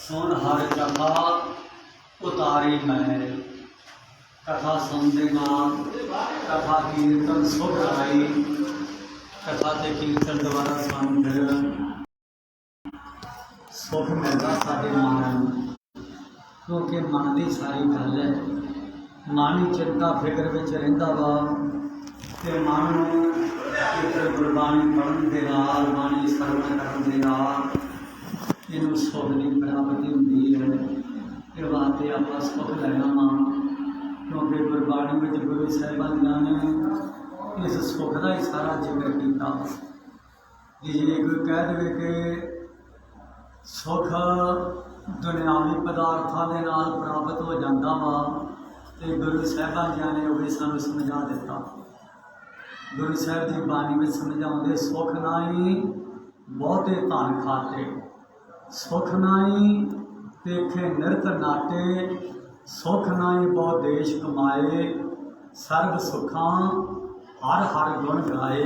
सुन हर कथा उतारी मैल, कथा सुनते नाल कथा कीर्तन सुख आई। कथा के कीर्तन द्वारा सानू फिर सुख मिलता साडे मन नूं, क्योंकि मन की सारी गल है। मन ही चिंता फिक्र में रहिंदा वा ते मन नूं इक गुरबाणी पढ़न दे नाल, बाणी सरवण करन दे नाल इनू सुख की प्राप्ति होंदी है। इस वास्ते आप सुख लेना वा, क्योंकि गुरबाणी में गुरु साहिबान ने इस सुख का ही सारा जिक्र किया। जे कोई कह दे कि सुख दुनियावी पदार्थों के नाल प्राप्त हो जाता वा, तो गुरु साहिबान ने वही सानू समझा दिता। गुरु साहब की बाणी में समझाते, सुख नाई बहुते धन खाते, सुख नाई देखे नृत नाटे, सुख नाई बहु देश कमाए, सर्व सुखां हर हर गुण गाए।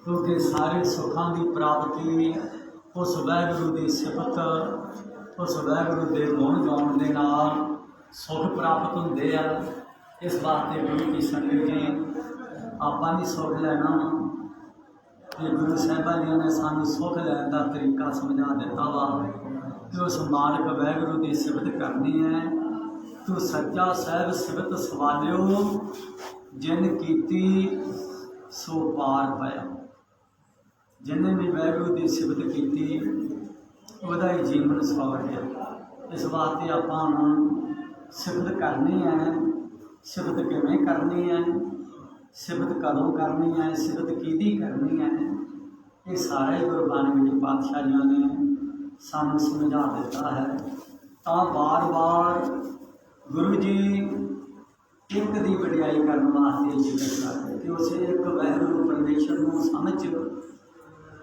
क्योंकि सारे सुखां की प्राप्ति उस वाहिगुरू की सिफत, उस वाहिगुरू के गुण गाउण दे नाल सुख प्राप्त होंदे आ। इस वास्ते गुरु की संगत जी आपां भी सुख लेना, गुरु साहिबान जी ने सानू सुख लैन का तरीका समझा दिता वा कि उस मालिक वाहिगुरू की सिफत करनी है। तू सच्चा साहिब सिफत सवालियो, जिन कीती सो पार पाया। जिन्हें भी वाहिगुरू की सिफत की वह ही जीवन सवार गया। इस वास्ते आपां सिफत करनी है। सिफत किवें करनी है, सिफत कदों करनी है, सिफत किहदी करनी है, ये सारे गुरबाणी में पातशाह जी ने सानू समझा दिता है। तो बार बार गुरु जी एक दी वडियाई करने वास्ते जिक्र करते कि उस एक वाहिगुरू परमेश्वर को समझ,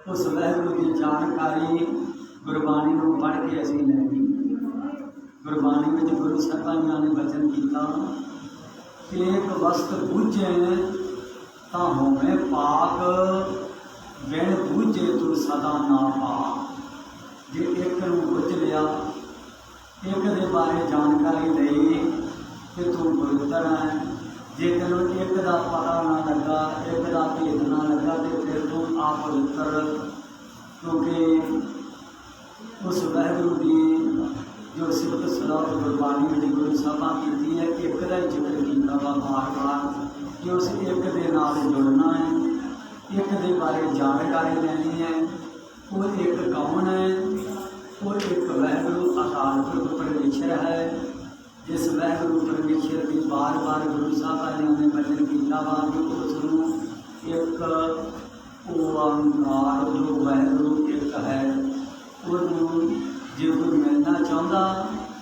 उस वाहिगुरू की जानकारी गुरबाणी को पढ़ के असीं लैनी। गुरबाणी में गुरु साहिबान ने वचन किया कि एक वस्त बूझे तो होवे पाक, बिन बूझे तू सदा ना पाक। जे एक बुझ लिया, एक दे बारे जानकारी लई कि तू पवित्र है, जे तेनों एक का पता ना लगा, एक का भेद ना लगा, तो फिर तू अपवित्र। क्योंकि उस वाहिगुरू की जो सिफत सलाह गुरबाणी में गुरु साहब की है, एक का ही जिक्र किया वा बार बार कि उस एक के नाल जुड़ना है, एक के बारे जानकारी लेनी है। वो एक कौन है? वो एक वाहिगुरू अकाल पुरख परमेश्वर है। जिस वाहिगुरू परमेश्वर की बार बार गुरु साहब ने वचन किया वा कि उसनूं एक ओंकार जो वाहिगुरू एक है, उन्होंने जो कोई मिलना चाहता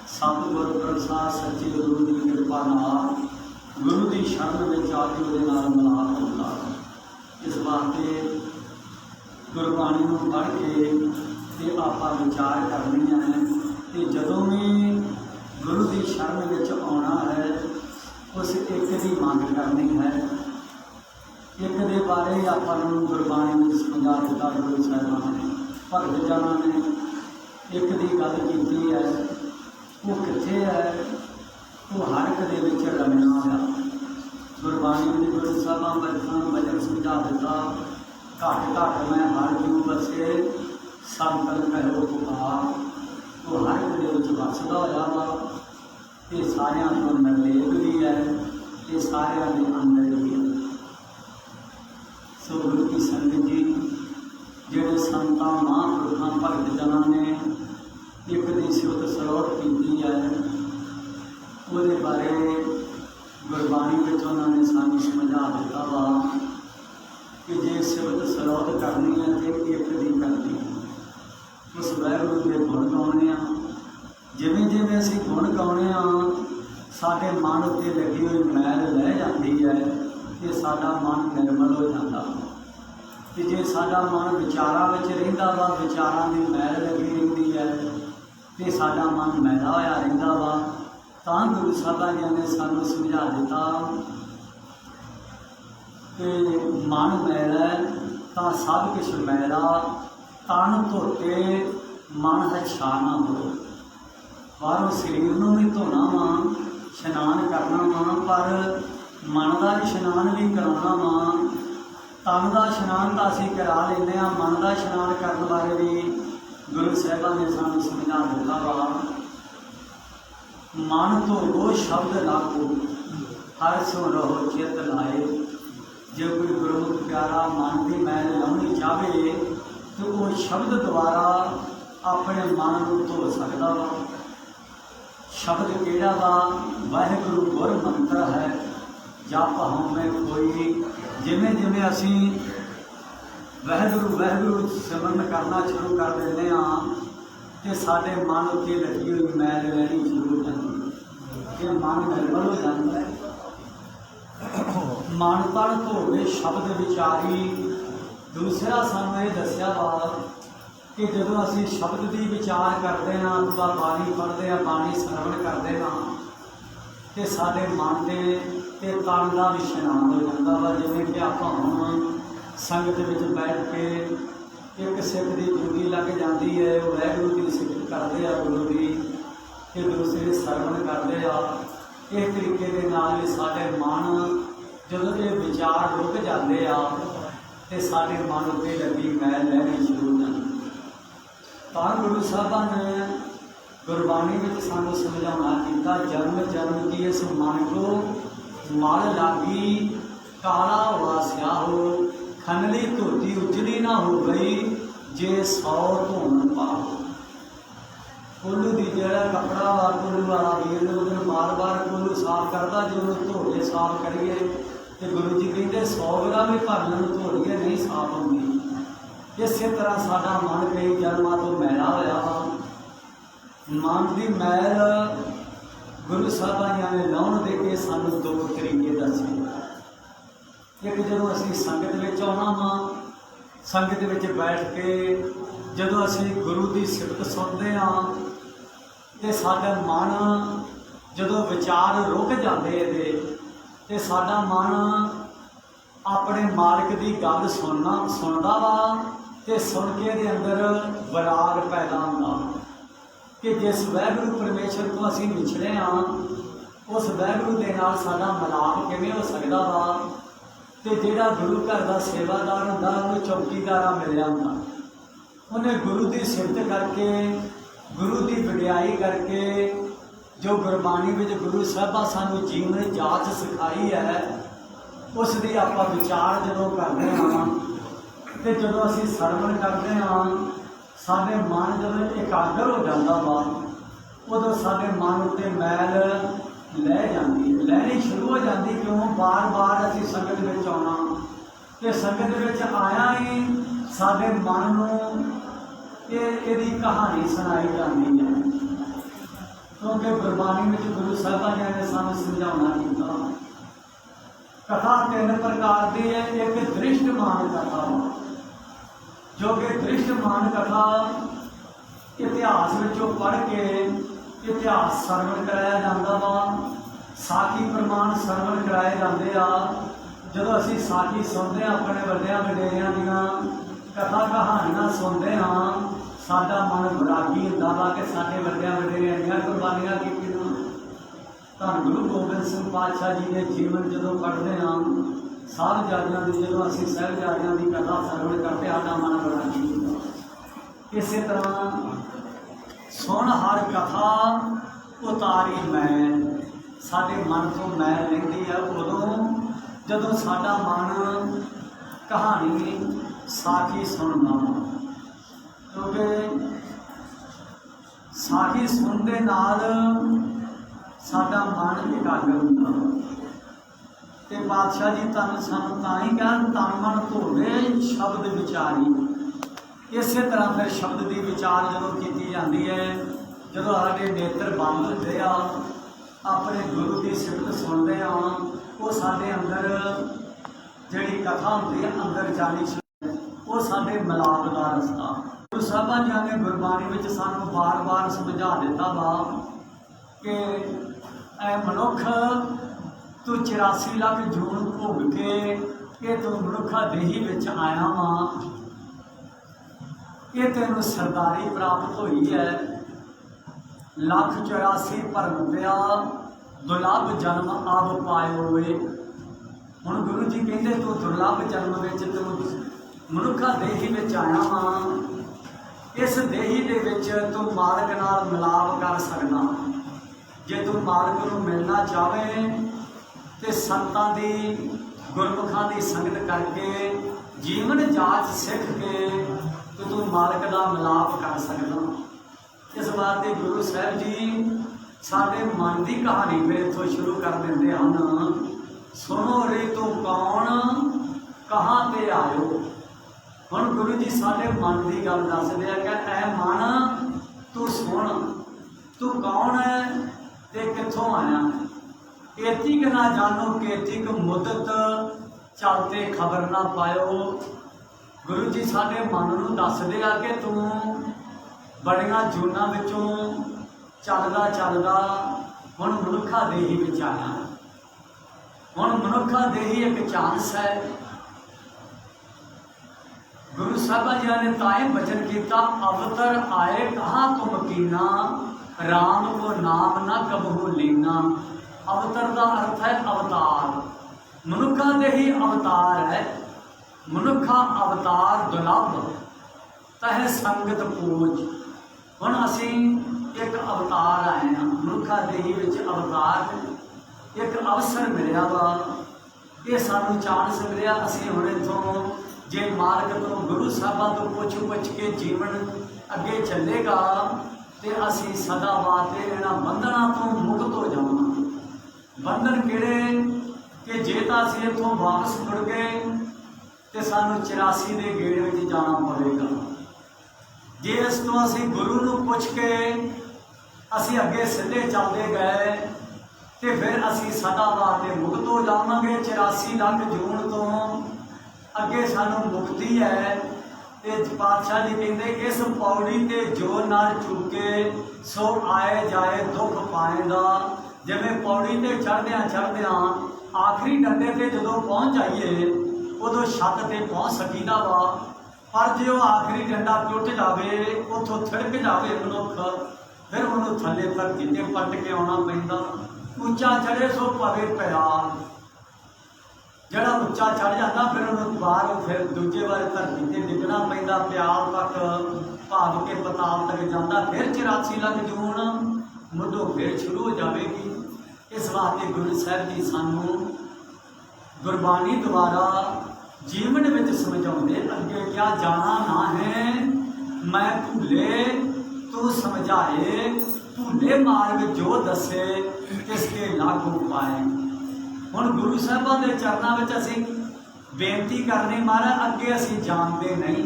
सतगुर प्रसाद सच्चे गुरु की कृपा नाल गुरु की शरण में आके वो मिलाप होता। इस वास्ते गुरबाणी को पढ़ के आप विचार करनी है कि जदों भी गुरु की शरण में आना है, उस एक की मंग करनी है। एक के बारे आप गुरबाणी में समझा दिता गुरु साहिबान ने, भगत जनां ने एक की गल की है। वो कित्थे है? वो हर एक दे विच रमना होया। गुरबाणी में गुरु साहिबान बचपन वचन समझा दिता, घट घट मैं हर जीव बसे, संतन कहो पुकार। वो हर एक दे विच वसदा होया वा, ये सारियां तो निर्लेप भी है, ये सारियां दे अंदर भी है। सो गुरु की संगत जी जिहड़े संतां महापुरखां भगत जनां ने एक दी सिफत सलोट की है, उसदे बारे गुरबाणी में उन्होंने सानू समझा दिता वा कि जे सिफत सलोट करनी है तो एक दी करनी है। उस वाहिगुरू के गुण गाने आ, जिमें जिमें असीं गुण गाने आ, साडे मन उत्ते लगी हुई मैल लह जाती है, कि साडा मन निर्मल हो जाता। कि जे साडा मन विचारां विच रहिंदा वा, विचारां दी मैल लगी रहिंदी है, तो साडा मन मैला होया रहिंदा वा। तां गुरु साहिबान जी ने सानू समझा दिता कि मन मैला तो सब कुछ मैला, तन धोते मन है छाना हो। बाहरों शरीर नूं भी धोना वा, इशनान करना वा, पर मन का इशनान भी कराना वा। तन का इशनान तो असीं करा लेंदे हां, मन का इशनान करने बारे भी गुरु साहिबान ने सानूं समझा दिता वा। मन धोवो शब्द लागो, हर सो रहो चित लाए। जो कोई गुरमुख प्यारा मन की मैल लाउणी चाहे तो वह शब्द द्वारा अपने मन को धो सकता वा। शब्द किहड़ा वा? वाहिगुरू गुर मंत्र है, जप हमें कोई। जिमें जिमें असीं वाहिगुरू वाहिगुरू सिमरन करना शुरू कर देंगे हाँ, तो साडे मन उत्ते लगी हुई मैल लैनी शुरू हो जाती है। मन निर्मल हो जाता है। मन तन धोवे शब्द विचारी। दूसरा सानूं ये दस्सिया वा कि जदों असीं शब्द की विचार करते हैं अथवा बाणी पढ़ते हैं, बाणी श्रवण करते हैं, तो साडे मन के तन का भी इशनान हो जाता वा। जिवें कि आपां हुण संगत विच बैठ के एक सिख की ड्यूटी लग जाती है, वाहिगुरू की सिफत करते हैं गुरु की, ते दूसरे श्रवण करते हैं। इस तरीके के नाल ही साडे मन जदों ये विचार रुक जाते हैं तो साडे मन उत्ते लगी मैल लहनी शुरू हो जाती। तां गुरु साहिबान ने गुरबाणी में सानूं समझाउणा कीता, जन्म जन्म की इस मन को मल लागी, काला वासिया हो, खनली धोती उजली ना हो गई, जे 100 धोन पाओ। कोलू की जड़ा कपड़ा वा, कोलू वाला वीर उन्हें बार बार कोलू साफ करता, जो उन्हें धो के साफ करिए तो गुरु जी कहते 100 ग्राम भी भर लूँ धो लिए नहीं साफ होंगी। इस तरह साडा मन कई जन्मां तो मैला होया वा। मन की मैल गुरु साहिबान ने लाउण दे के सानूं 2 तरीके दसे। एक जदों असीं संगत विच आउणा वा, संगत विच बैठ के जदों असीं गुरु की सिफत सुनते हाँ तो साडा मन जदों विचार रुक जाते तो साडा मन अपने मालिक की गल सुनता वा, तो सुन के दे अंदर विराग पैदा होंदा कि जिस वाहिगुरू परमेश्वर को असीं विछड़े हाँ, उस वाहिगुरू के नाल साडा मिलाप किवें हो सकदा वा। तो जिहड़ा गुरु घर का सेवादार हुंदा उहनूं चौकीदारा मिलिया हुंदा, उन्हें गुरु की सिफत करके गुरु की वडियाई करके जो गुरबाणी में गुरु साहिबा सानूं जीवन जाच सिखाई है उसकी आप विचार जो करते हाँ तो जो असीं सरवण करते हाँ साडे मन जब एकाग्र हो जाता वा उदों साडे मन उत्ते मैल लहनी शुरू हो जाती। क्यों? बार बार असीं संगत में आउणा तो संगत में आया ही साडे मन नूं इहदी कहानी सुनाई जाती है। क्योंकि गुरबाणी में गुरु साहिबान ने सानूं समझाउणा कीता। कथा 3 प्रकार की है। एक दृष्टमान कथा जो कि दृष्टमान कथा इतिहास विचों पढ़ के इतिहास सरवण कराया जाता वा। साखी प्रमाण सरवण कराए जाते आ। जदों असीं साखी सुनते हैं अपने वड्डियां वडेरियां दीयां कथा कहानियां सुनते हाँ साडा मन विरागी हुंदा वा कि साडे वड्डियां वडेरियां इन्नियां कुर्बानियां कीतीआं। धन गुरु गोबिंद सिंह पातशाह जी के जीवन जो पढ़ते हाँ साहिबजादियां की जो असीं साहिबजादियां की कथा सरवण करते साडा मन विरागी हुंदा। इस तरह सुन हर कथा उतारी मैल साडे मन तो मैल लहिंदी है उदों जदों साडा मन कहानी साखी सुनदा। क्योंकि साखी सुनने नाल साडा मन एकाग्र हुंदा ते पातशाह जी तन सानूं तां ही कहा तन मन धोवे शब्द विचारी। इस तरह फिर शब्द की विचार जो की जाती है जो साढ़े नेत्र बंद होते आ अपने गुरु की सिफत सुनते हैं वो साढ़े अंदर जी कथा होती है अंदर जानी वो साढ़े मिलाप का रस्ता। गुरु साहिबान जी ने गुरबाणी में सानू बार बार समझा दिता वा कि मनुख तू 84 लाख जून भोग के ये तू मनुखा देही में आया वा ये तेनों सरदारी प्राप्त हुई है लख 84 भरम पिया दुर्लभ जन्म अब पायो वे। हुण गुरु जी कहते तू दुर्लभ जन्म विच तू मनुखा देही विच आया वा, इस देही दे विच तू मालक नाल मिलाप कर सकदा। जे तू मालक नूं मिलना चाहे तो संतां दी गुरमुखां दी संगत करके जीवन जाच सीख के तू मालक दा मिलाप कर सकदा। इस बात गुरु साहब जी साडे मन की कहानी फिर इत्थों शुरू कर देंदे हन। सुनो रे तू कौन कहाँ ते आयो। हुण गुरु जी साडे मन की गल दसदे आ कि ऐ मन तू सुन, तू कौन है ते कित्थों आया। एतिक ना जानो केतिक मुदत चलते खबर ना पायो। गुरु जी साडे मन नूं दसदे आ कि तू बड़ियां जूनां विचों चलदा चलदा हुण मनुखा देही विच आया। हुण मनुखा देही एक चांस है। गुरु साहब जी ने ताए बचन किया, अवतर आए कहाँ तुम कीना, राम को नाम ना कबहू लीना। अवतर का अर्थ है अवतार, मनुखा देही अवतार है। मनुखा अवतार दुर्लभ तह संगत पूज। हुण असी एक अवतार आए हैं, मनुखा देही विच अवतार एक अवसर मिलिया वा, ये सानू चांस मिलिया। असी हुण इत्थों जे मार्ग तो गुरु साहबां तो पुछ के जीवन अगे चलेगा तो असी सदा वास्ते इन्हां बंधनां तो मुक्त हो जावांगे। बंधन किहड़े कि जे तां असी इत्थों वापस मुड़ गए तो सानू 84 के गेड़ में जाना पवेगा। जे इस तो असी गुरु नूं पुछ के असी अगे सीधे चलते गए तो फिर असी सदा वास्ते मुक्त हो जावांगे। 84 लाख जून तो अगे सानू मुक्ति है। ते पातशाह जी कहते इस पौड़ी ते जो नाल चुके सो आए जाए दुख पाएगा। जिवें पौड़ी ते चढ़द्या चढ़द्या आखिरी डंडे ते जदों पहुँच जाइए उदों छत ते पहुँच सकीदा वा, पर जो आखिरी डंडा टुट जाए उतों थिड़क जाए मनुख फिर उन्होंने थले धरती ते पट के आना पैंदा। उच्चा चढ़े सो पवे प्यार, जड़ा उच्चा चढ़ जाता फिर उन्होंने बाहर फिर दूजे बार धरती से डिगना पैंदा, प्याल तक भाग के पताल तक जाता। फिर 84 लाख जून मुढ़ों फिर शुरू हो जाएगी। इस वास्ते गुरु साहब जी सानू गुरबाणी द्वारा जीवन में समझाते अगे क्या जाना ना है मैं भूले तू समझाए, भूले मार्ग जो दसे किसके लागू पाए। हुण गुरु साहबां दे चरणों में असी बेनती करनी महाराज अगे असी जानते नहीं,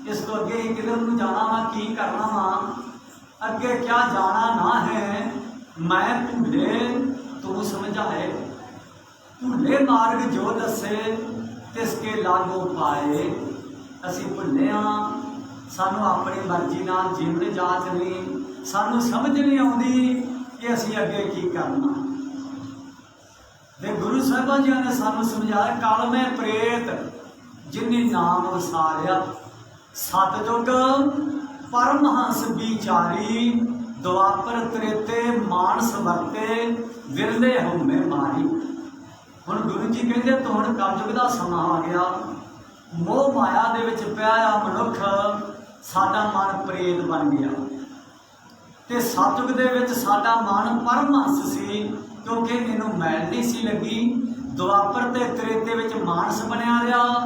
इस तो अगे ही किधर नूं जाना वा की करना वा, अगे क्या जाना ना है मैं भूले तू समझाए, भूले मार्ग जो दसे तिसके लागू पाए। असी भुले हाँ, सानू अपनी मर्जी नाल जीवन जाच नहीं, सानू समझ नहीं आती कि असी अगे की करना। ते गुरु साहिबा जी ने सानू समझाया कल में प्रेत जिन्नी नाम वसारिया, सतयुग परमहंस विचारी, द्वापर त्रेते मानस वरते विरले होमे मारी। हुण गुरु जी कहते तो हुण कलयुग का समा आ गया, मोह माया दे विच पिया मनुख साडा मन प्रेत बन गया। ते सतयुग दे विच साडा मन परमहंस सी क्योंकि इनू मैल नहीं सी लगी। द्वापर ते त्रेते विच मानस बनया रहा,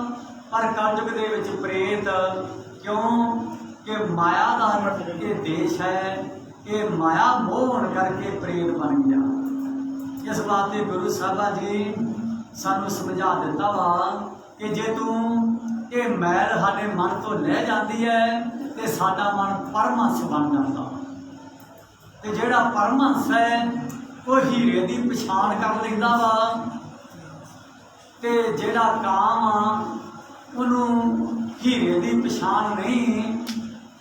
पर कलयुग दे विच प्रेत। क्यों कि माया का ये देश है, ये माया मोह होने करके प्रेत बन गया। इस वास्ते गुरु साहबा जी सानू समझा दिता वा कि जे तू ये मैल साडे मन तो लै जाती है तो साडा मन परमहंस बन जाता। तो जिहड़ा परमहंस है वो हीरे की पछाण कर लेंदा वा, ते जिहड़ा काम आ उन्होंने हीरे की पछाण नहीं,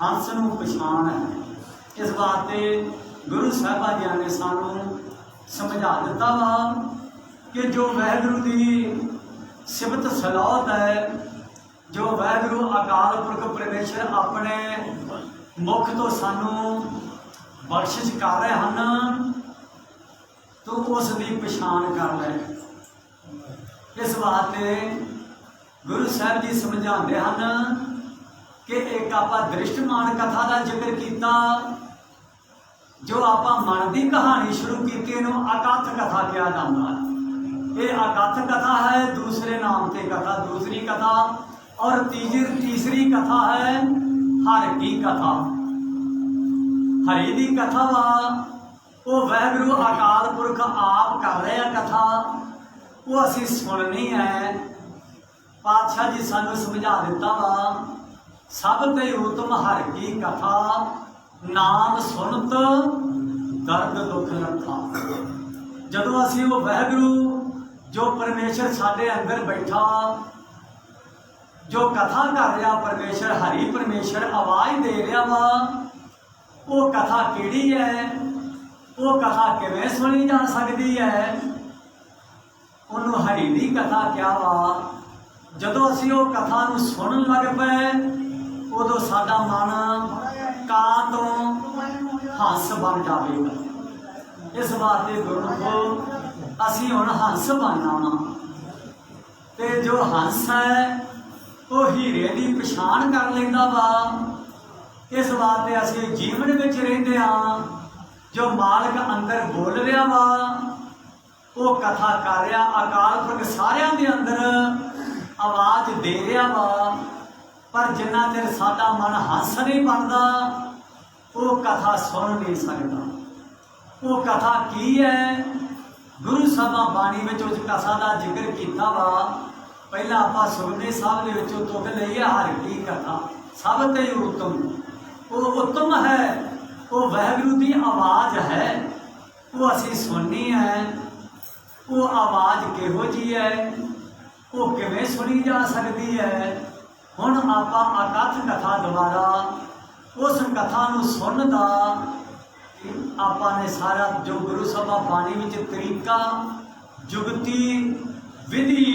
हंस नूं पछाण है। इस वास्ते गुरु साहिबा जी ने सानू समझा दिता वा कि जो वाहिगुरू की सिफत सलाहत है, जो वाहिगुरू अकाल पुरख परमेश्वर अपने मुख तो सानू बख्शिश कर रहे हैं, तो उसकी पछाण कर ले। इस वास्ते गुरु साहब जी समझाते हैं कि एक आप दृष्टमान कथा का जिक्र किया, जो आप मन की कहानी शुरू की अकथ कथा कहा जाता है। ये अकथ कथा है, दूसरे नाम से कथा दूसरी कथा, और तीसरी कथा है हर की कथा। हरि की कथा वा वो वाहिगुरु अकाल पुरख आप कर रहे हैं कथा, वो असी सुननी है। पातशाह जी सानू समझा दिता वा, सब ते उत्तम हर की कथा, नाम सुनत दर्द दुख लथा। जदों असी वो वाहिगुरु जो परमेश्वर साडे अंदर बैठा, जो कथा कर रहा परमेश्वर, हरि परमेश्वर आवाज़ दे रहा वा, वो कथा किहड़ी है, वो कथा किवें सुनी जा सकती है, उन्होंने हरि की कथा क्या वा। जदों असी वो कथा नूं सुनन लग पे, उदों साडा मन कां तो हंस बन जाएगा। इस वास्ते गुरु को असी हुण हंस बनना वा, ते जो हंस है वो हीरे की पछाण कर लेंदा वा। इस वास्ते असी जीवन विच रहिंदे हां, जो मालक अंदर बोल रहा वा, वो कथा कर रहा, अकाल पुरख सारियां दे अंदर आवाज़ दे रहा वा। पर जिन्ना चिर साडा मन हंस नहीं बनता, वो कथा सुन नहीं सकता। वो कथा की है, गुरु साहब बाणी में उस कथा का जिक्र किया वा। पहला आप सुखदेव साहब के तुक लईए हर की कथा, सब ते उत्तम। वो उत्तम है, वो वाहिगुरु की आवाज़ है, वो असी सुननी है। वो आवाज़ किहो जी है, वो किवें सुनी जा सकती है। हुण आप अकथ कथा द्वारा उस कथा नूं सुनदा आपने सारा जो गुरु साहब बाणी विच तरीका जुगती विधि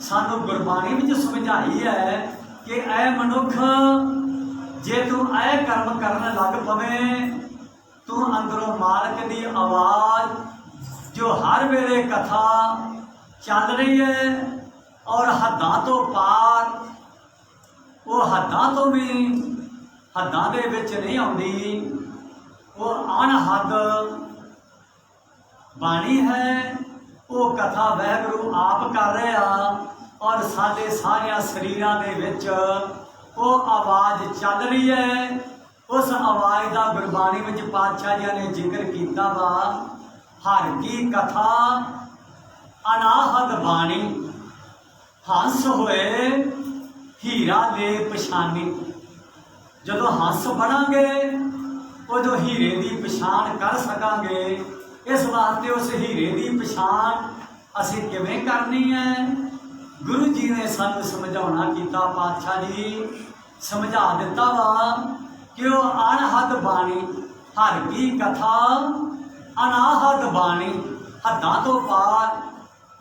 सानू गुरबाणी विच समझाई है कि ऐ मनुख, जे तू ऐ कर्म करन लग पवे, तू अंदरों मालक की आवाज़ जो हर वेले कथा चल रही है और हद्दां तो पार, वो हद्दां तो भी हद्दां दे विच नहीं आउंदी, वो अनहद बाणी है। वो कथा वाहिगुरु आप कर रहा, और साडे सारिया शरीरां दे विच वो आवाज़ चल रही है। उस आवाज़ का गुरबाणी विच पातशाह जी ने जिक्र किया वा, हर की कथा अनाहद बाणी, हंस होए हीरा ले पछानी। जदों हंस बनांगे उदों हीरे की पछाण कर सकांगे। इस वास्ते उस हीरे की पछाण असी किवें करनी है, गुरु जी ने सानू समझाउणा कीता। पातशाह जी समझा दिता वा कि वो अनहद बाणी, हर की कथा अनाहद बाणी, हद्दां तो पार,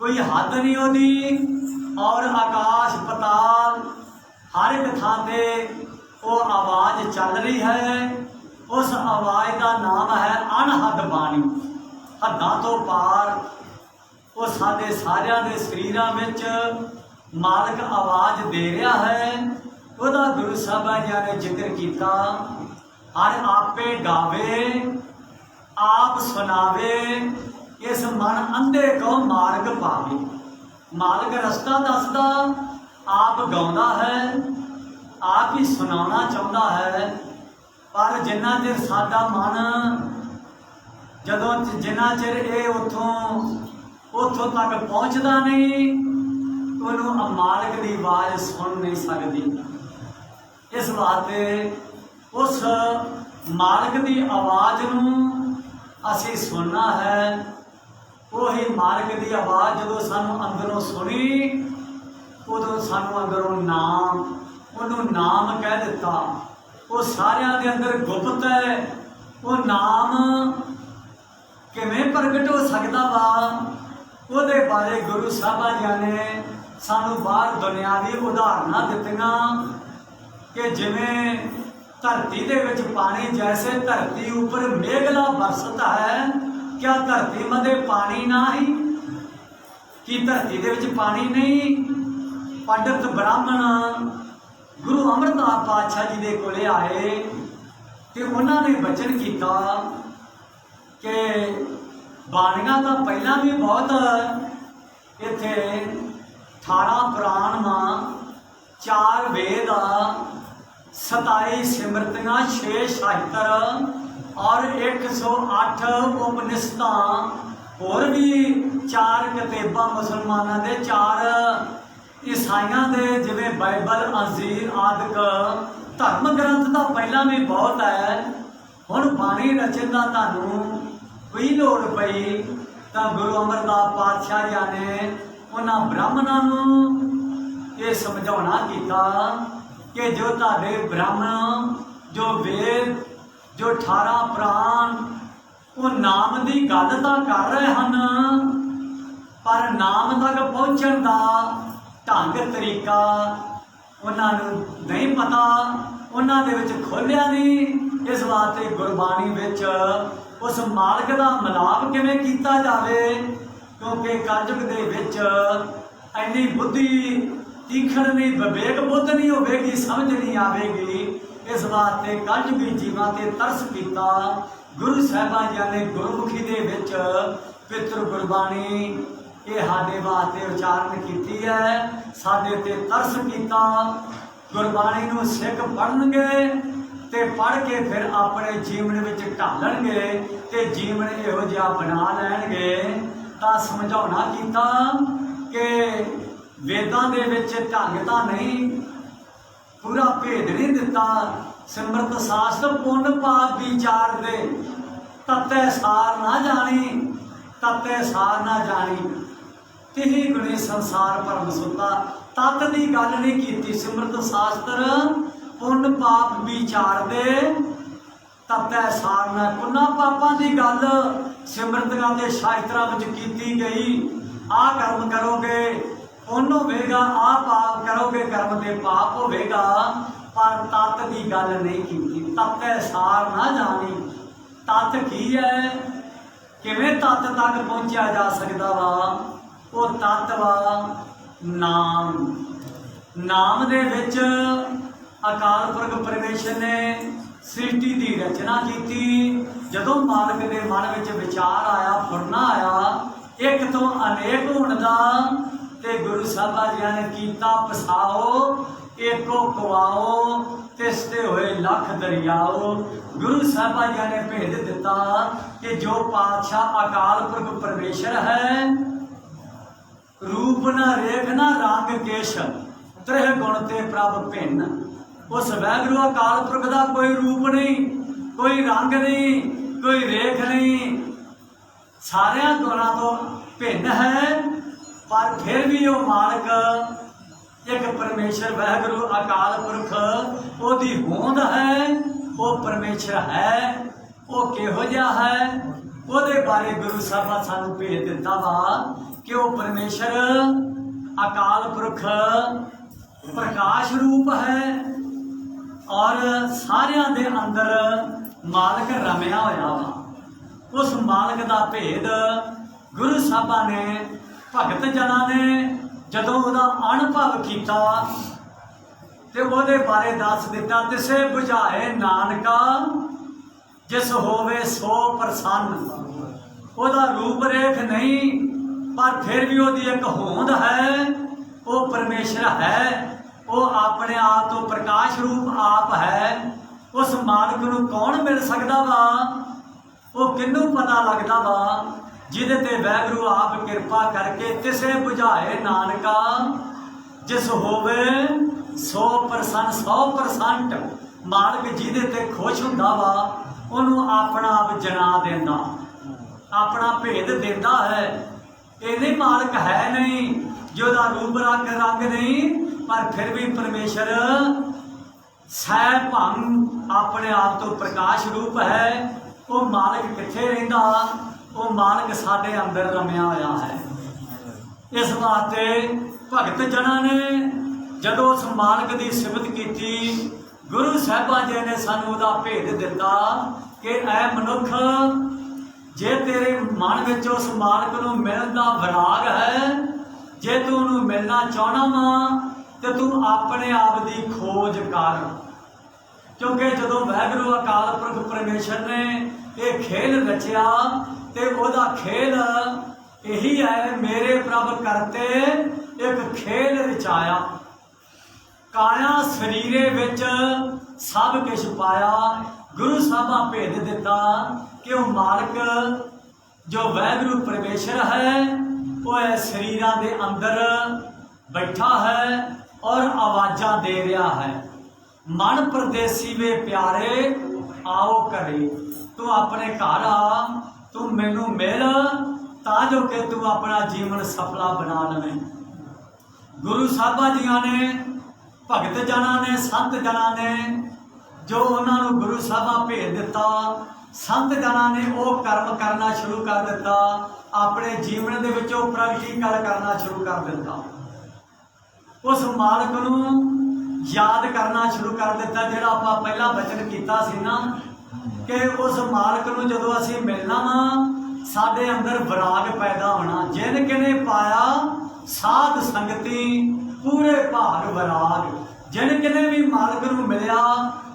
कोई हद नहीं होती। और आकाश पताल हर एक थां ते वो आवाज़ चल रही है। उस आवाज़ का नाम है अनहद बाणी, हद्दां तो पार। वो साडे सारियां दे शरीरां विच मालक आवाज़ दे रहा है। वह गुरु साहब जी ने जिक्र किया, हर आपे गावे आप सुनावे, इस मन अंधे को मार्ग पावे। मालक रस्ता दसदा, आप गाउंदा है, आप ही सुनाना चाहता है। पर जिन्ना चिर साडा मन, जदों जिन्ना चिर ये उथों तक पहुँचता नहीं, उन्होंने मालक की आवाज़ सुन नहीं सकती। इस वास्ते उस मालक की आवाज़ नूं असी सुनना है। वही मालक की आवाज़ जो सानू अंदरों सुनी, उदों सानू अंदरों नाम, उन्होंने नाम कह दिता। वो सारियां दे अंदर गुप्त है। वो नाम किवें प्रगट हो सकता वा, उहदे बारे गुरु साहब जी ने सानू बाहर दुनियावी उदाहरण दित्तियां कि जिवें धरती दे विच पानी जैसे धरती ऊपर मेघला बरसता है, क्या धरती मधे पानी ना ही? कि धरती दे विच पानी नहीं? पंडित ब्राह्मण गुरु अमरदास पातशाह जी दे कोले आए ते उन्होंने वचन किया कि बाणियां तो पहला भी बहुत इत्थे 18 पुराण मां, 4 वेद, 27 सिमरतियां, 6 शास्त्र और 108 उपनिषदां, होर भी 4 किताबां मुसलमानों के, 4 ईसाइयों के, जिवें बाइबल, अंजीर आदिक धर्म ग्रंथ तो पहला भी बहुत है। हुण बाणी रचन का तुहानूं कोई लोड़ पई तो गुरु अमरदास पातशाह जी ने उन्होंने ब्राह्मणों नूं ये समझाउणा कीता कि जो तुहाडे ब्राह्मण, जो वेद, जो 18 पुराण वो नाम की गल तो कर रहे हैं, पर नाम तक पहुँचण का ढंग तरीका उन्होंने नहीं पता, उन्होंने विच खोलिया नहीं। इस वास्ते गुरबाणी विच उस मालक का मिलाप किवें कीता जावे, क्योंकि कलयुग दे विच इन्नी बुद्धि तीखण नहीं, विवेक बुद्ध नहीं होगी, समझ नहीं आएगी। इस वास्ते कलयुगी जीवां ते तरस कीता। गुरु साहिबां जी ने गुरमुखी दे विच पितृ गुरबाणी ये साडे वास्ते उचारण की है, साडे ते तरस कीता। गुरबाणी नूं सिख पढ़नगे ते पढ़ के फिर अपने जीवन विच ढालणगे ते जीवन इहो जिहा बना लैणगे। तां समझाउणा कीता कि वेदां दे विच ढंग तां नहीं, पूरा भेद नहीं दिता। सिमरत शास्त्र पुण्य पाप विचार दे, तत्ते सार ना जानी, तत्ते सार ना जानी, तिही गुणी संसार भरम सुता। तत्त की गल नहीं की। सिमरत शास्त्र पुण्य पाप विचार दे, तत्ते सार ना। पुन्ना पापां की गल सिमरतियां के शास्त्रां विच कीती गई। आ कर्म करोगे पुण्य होवेगा, आ पाप करोगे कर्म के पाप होवेगा, पर तत्त की गल नहीं की। तत्ते सार ना जानी। तत्त की है, किवें तत्त तक पहुँचा जा सकता वा? वो तत्त वा नाम। नाम दे विच अकाल पुरख परमेश्वर ने सृष्टि की रचना की। जदों मालक के मन में विचार आया, फुरना आया एक तो अनेक होने का, ते गुरु साहिबा जी ने कीता पसाओ, एको कवाओ, तिसते होए लख दरियाओ। गुरु साहिबा जी ने भेद दिता कि जो पातशाह अकाल पुरख परमेश्वर है, रूप न रेख न रंग केश, त्रिह गुण ते प्रभ भिन्न। उस वैगुरु अकाल पुरख का कोई रूप नहीं, कोई रंग नहीं, कोई रेख नहीं, सारिया गुणों तो भिन्न है। पर फिर भी वो मालक एक परमेश्वर वैगुरु अकाल पुरख ओदी होंद है, वो परमेश्वर है। वो किहो जिहा है, ਉਹਦੇ बारे गुरु साहबा सानू भेज दिता वा कि वो परमेश्वर अकाल पुरख प्रकाश रूप है और सारिया दे अंदर मालक रमिया होया वा। उस मालक का भेद गुरु साहबा ने, भगत जना ने जदों उहदा अनुभव किया ते उहदे बारे दस दिता। तिसे बुझाए नानका जिस होवे सो प्रसन्न। ਉਹਦਾ रूप रेख नहीं, पर फिर भी ਉਹਦੀ एक होंद है, वो परमेश्वर है, वो अपने आप तो प्रकाश रूप आप है। उस मालक नूं कौन मिल सकता वा? वो किनू पता लगता वा? जिहदे ते वैगुरु आप कृपा करके तिसे बुझाए नानका जिस होवे 100% 100% मालक जिहदे ते खुश हुंदा वा, उन्होंने अपना आप जना देंदा, अपना भेद देता है। इन्हें मालक है नहीं, जो रूप रंग नहीं, पर फिर भी परमेश्वर सह भंग अपने आप तो प्रकाश रूप है। वो मालक कित्थे रहिंदा? वो मालक साडे अंदर रमिया होया है। इस वास्ते भगत जना ने जदों उस मालक की सिफत की, गुरु साहिबां जी ने सानू उहदा भेद दिता कि ऐ मनुख, जे तेरे मन विच उस मालक नूं मिलण दा विराग है, जे तू उहनूं मिलना चाहना वा तो तू अपने आप की खोज कर। क्योंकि जदों वाहिगुरू अकाल पुरख परमेश्वर ने यह खेल रचिया तो वह खेल यही है, मेरे प्रभ करते एक खेल रचाया, काया शरीरे विच सब कुछ पाया। गुरु साहिबां भेद दिता कि वह मालक जो वाहिगुरू परमेश्वर है वह शरीरां दे अंदर बैठा है और आवाज़ां दे रहा है। मन परदेसी वे प्यारे आओ करे, तू अपने घर आ, तू मैनू मिल तां जो कि तू अपना जीवन सफला बना लवें। गुरु साहिबां जियां ने, भगत जना ने, संत जना ने जो उन्होंने गुरु साहिबां भेज दिता, संत जना ने वो कर्म करना शुरू कर दिता, अपने जीवन दे विचों प्रैक्टिकल करना शुरू कर दिता, उस मालक नूं याद करना शुरू कर दिता। जिहड़ा आपां पहला वचन कीता सी ना कि उस मालक नूं जदों असीं मिलना वा साडे अंदर विराग पैदा होना। जिन किने पाया साध संगति पूरे भाग विराग, जिन किने भी मालक नूं मिलिया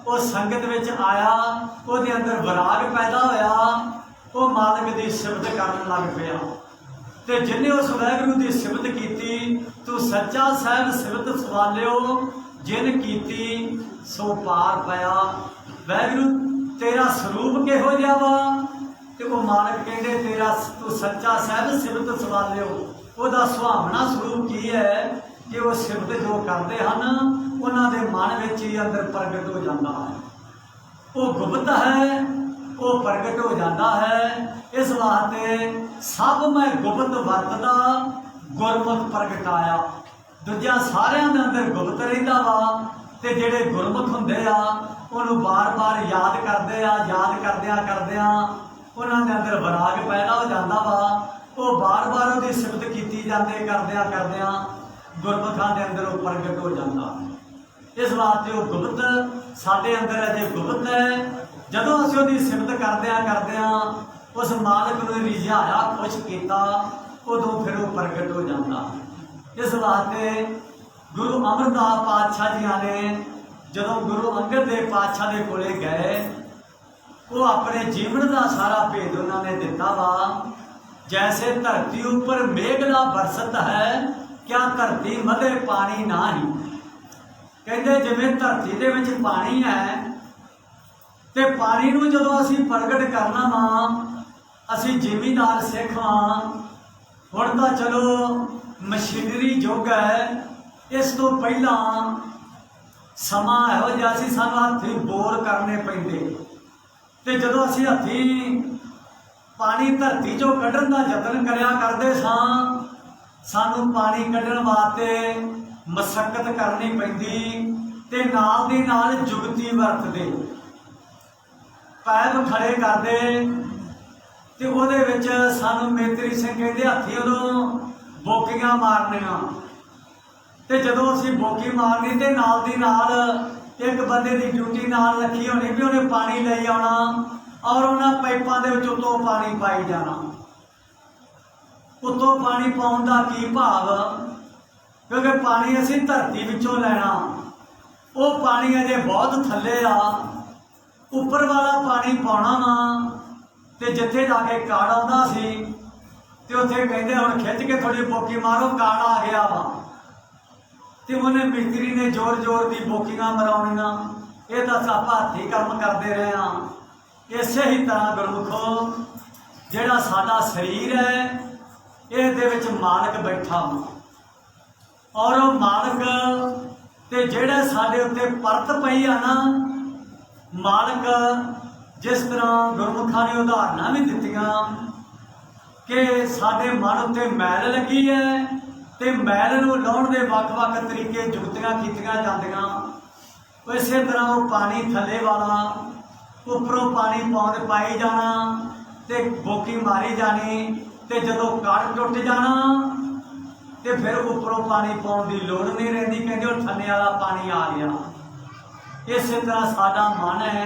वो संगत विच आया, उहदे अंदर विराग पैदा होया, वो मालक की सिफत करन लग पिया। ते जिन्हें उस वाहिगुरू की सिफत की, तू सच्चा साहिब सिफत सवालियो जिन कीती सो पार पाया। वाहिगुरू तेरा स्वरूप किहो जिहा वा, ते वो मालक कहते तेरा तू सच्चा साहिब सिफत सवालियो, उहदा सुहावना स्वरूप की है कि वो सिफत जो करते हैं उन्हां दे मन विच ही अंदर प्रगट हो जाता है, वो गुप्त है वो प्रगट हो जाता है। इस वास्ते सब मैं गुप्त वरतदा गुरमुख प्रगटाया। दूजा सारिਆਂ ਦੇ अंदर गुप्त रहिंदा वा, ते जिहड़े गुरमुख हुंदे आ उन्होंने बार बार याद करते आ, याद करदियां उन्हां दे अंदर विराग पैदा हो जाता वा, वो बार बार उसकी सिफत की जाते करदियां गुरमुखां दे अंदर वो प्रगट हो जाता। इस वास्ते वो गुप्त साडे अंदर अजे गुप्त है। जदों असीं उसकी सिफत करदियां उस मालक नूं रिझाया खुश किया, उदों फिर वो प्रगट हो जाता। इस वास्ते गुरु अमरदास पातशाह जी ने जदों गुरु अंगद देव पातशाह के कोले गए, वो अपने जीवन का सारा भेद उन्होंने दिता वा। जैसे धरती ऊपर मेघला बरसत है, क्या धरती मधे पानी ना ही। कहते जिवें धरती दे विच पानी है, ते पानी नूं जदों असीं प्रगट करना वा, असीं जिमीदार सिख हाँ, हुण तां चलो मशीनरी युग है, इस तो पहला समा इहो जिहा सी सानूं हत्थी बोर करने पैंदे, ते जदों असीं हत्थी पानी धरती चों कढण दा यतन करिया करदे सां, सानूं पानी कढण वास्ते मशक्कत करनी पैंदी, ते नाल दी नाल जुगती वरतदे, पैप खड़े करदे, ते उहदे विच सानूं मेतरी सिंह कहंदे हत्थी उदों बोकियां मारनियां, ते जदों असीं बोकी मारनी ते नाल दी नाल एक बंदे की ड्यूटी नाल रखी होनी भी उन्हें पानी ले आना और उन्हां पाइपां दे विच उत्तों पानी पाई जाना। उत्तों पानी पाउण दा की भाव, क्योंकि पानी असीं धरती विचों लैना, वो पानी अजे बहुत थल्ले आ, उपर वाला पानी पाउणा वा, ते जिथे जाके काड़ आउंदा सी ते उत्थे कहंदे हुण खिच के थोड़ी बोकी मारो काड़ आ गया वा, ते उन्हें मिस्त्री ने जोर जोर की बोकियां मराउणियां। ये तो आप हत्थी काम करते रहे हैं। इसे ही तरह गुरमुखो जिहड़ा साडा शरीर है ये मालक बैठा और वो मालक ते जिहड़े साडे उत्ते परत पई आ ना, मालक जिस तरह गुरमुखा ने उदाहरण भी दित्तियां कि साडे मन उत्ते मैल लगी है ते मैल नूं लाउण दे वख-वख तरीके जुगतियां कीतियां जांदियां। इसे तरह वो पानी थले वाला उपरों पानी पाई जाना ते बोकी मारी जानी, ते जदों कड़ टुट जाना ते फिर उपरों पानी पाउण दी लोड़ नहीं रहिंदी, कहंदे वो थल्ले वाला पानी आ गया। इस तरह साडा मन है,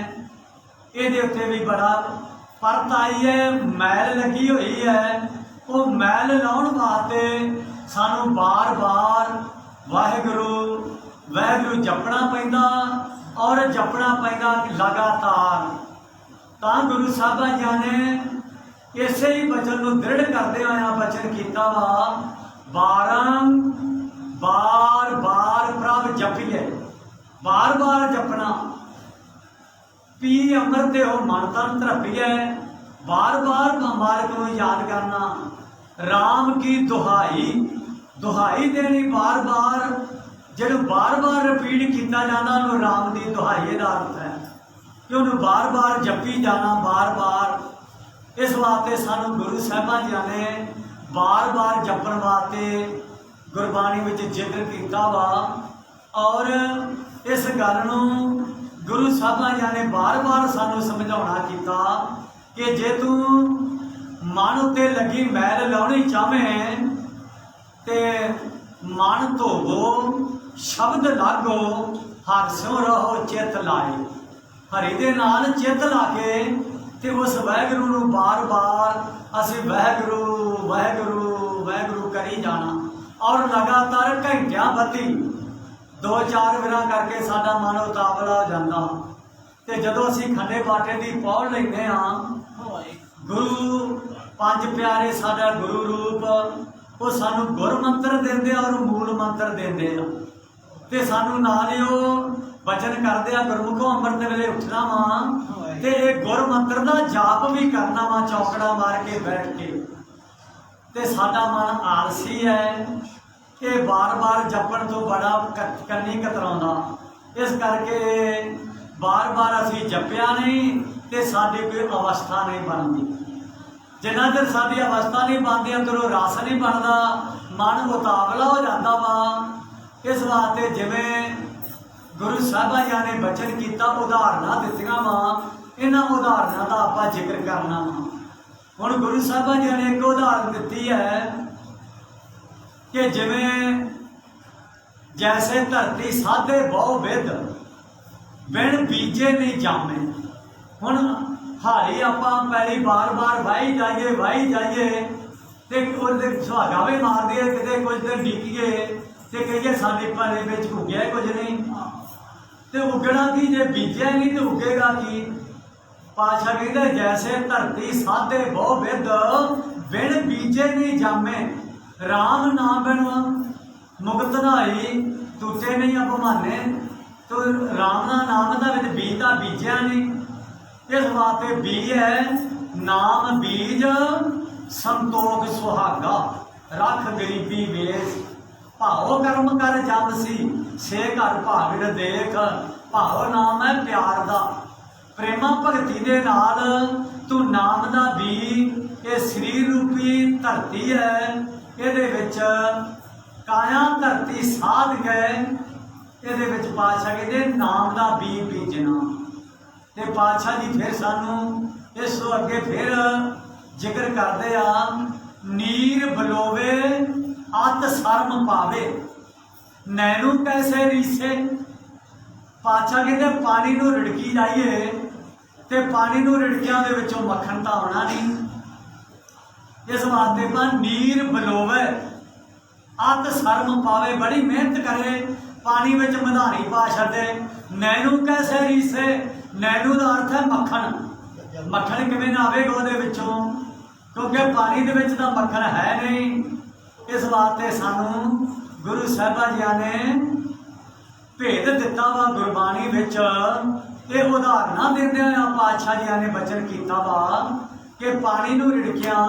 ये उत्ते भी बड़ा परत आई है, मैल लगी हुई है। वो मैल लाउण वास्ते सानू बार बार वाहिगुरू वाहिगुरू जपना पैंदा और जपना पैंदा लगातार। तां गुरु साहबा जी ने इसे ही बचन को दृढ़ करदे होया बचन किया वा, बार बार प्रभ जपीए, बार बार जपना, पी अमृत हो मन तन तरपीए, बार बार मालिक को याद करना, राम की दुहाई दुहाई देनी बार बार, जो बार बार रिपीट किया जाता उन्होंने राम की दुहाई का अर्थ है कि उन्होंने बार बार जपी जाना, बार बार। इस वास्ते सानू गुरु साहिबान जी ने बार बार जपन वास्ते गुरबाणी में जिक्र किया वा, और इस गल गुरु साहिबान जी ने बार बार सानू समझाना किया कि जे तू मन उत्ते लगी मैल लाउणी चाहें ते मन धोवो, शब्द लागो, हास्यों रहो चित लाए, हरि दे नाल चित ला के ते उस वाहिगुरू नूं बार बार असीं वाहिगुरू वाहिगुरू वाहिगुरू करी जाना, और लगातार घंटियां बत्ती 2-4 विरा करके साडा मन उतावला हो जाता। ते जदों असीं खंडे बाटे दी पौड़ लैंदे हां, गुरु पंज प्यारे साडा गुरु रूप वो सानू गुर मंत्र देंदे और मूल मंत्र देंदे आ, ते सानू नाल ही वो वचन करदे आ गुरमुखों अमृत वेले उठना वा ते गुर मंत्र का जाप भी करना वा, चौकड़ा मार के बैठ के। ते साडा मन आलसी है, ये बार बार जपण तो बड़ा कन्नी कतराउंदा, इस करके बार बार असीं जपिया नहीं ते साडी कोई अवस्था नहीं बनती। जिन्ना चर साडी अवस्था नहीं बनती, अंदरों रस नहीं बनता, मन उतावला हो जाता वा। इस वास्ते जिवें गुरु साहिबां जी ने बचन किया, उदाहरणा दित्तियां वा, इन्हां उदाहरणा का आपां जिक्र करना वा। हुण गुरु साहिबां जी ने एक उदाहरण दित्ती है कि जिवें जैसे धरती साधे बहु विध बिन बीजे नहीं जामे। हुण हाली आपां पैली बार बार वाही जाइए तो सुहागा भी मार दिए, किते कुछ दिन डिकीए तो कहिए साडी पैली विच उग्या कुछ नहीं, तो उगना की जे बीजा नहीं तो उगेगा की। पातशाह कहते जैसे धरती साधे बहु विध बिन बीजे नहीं जामे, राम ना बिन मुक्त नाई टूटे नहीं अपमाने। तो राम का नाम का बीज का बीजा नहीं, इस वास्ते बीज है नाम बीज संतोख सुहागा, रख गरीबी वेश, भाओ कर्म कर जब सी से घर भागड़ देख, भाओ नाम है प्यार का, प्रेमा भगती दे नाल तू नाम का बी, ये शरीर रूपी धरती है, ये काया धरती साध गए, ये पातशाह कहते नाम का बी बीजना। ते पातशाह जी फिर सानू इस तो अगे फिर जिक्र करते आ, नीर बलोवे अत शर्म पावे, नैनू कैसे रीसे। पातशाह कहते पानी नू रिड़की जाइए तो पानी नू रिड़कियां दे विचों मक्खन तो आना नहीं, इस वास्ते पर नीर बलोवे अत शर्म पावे, बड़ी मेहनत करे पानी में मधानी पा छे। नैनू कैसे रीसे, नैनू का अर्थ है मक्खन, मक्खन किवें आवेगा उहदे विचों, क्योंकि पानी दे विच तां मक्खन है नहीं। इस वास्ते सानू गुरु साहिबां जी ने भेद दिता वा गुरबाणी विच, ये उदाहरणा देंदे होया पातशाह जी ने बचन किया वा कि पानी नू रिड़किया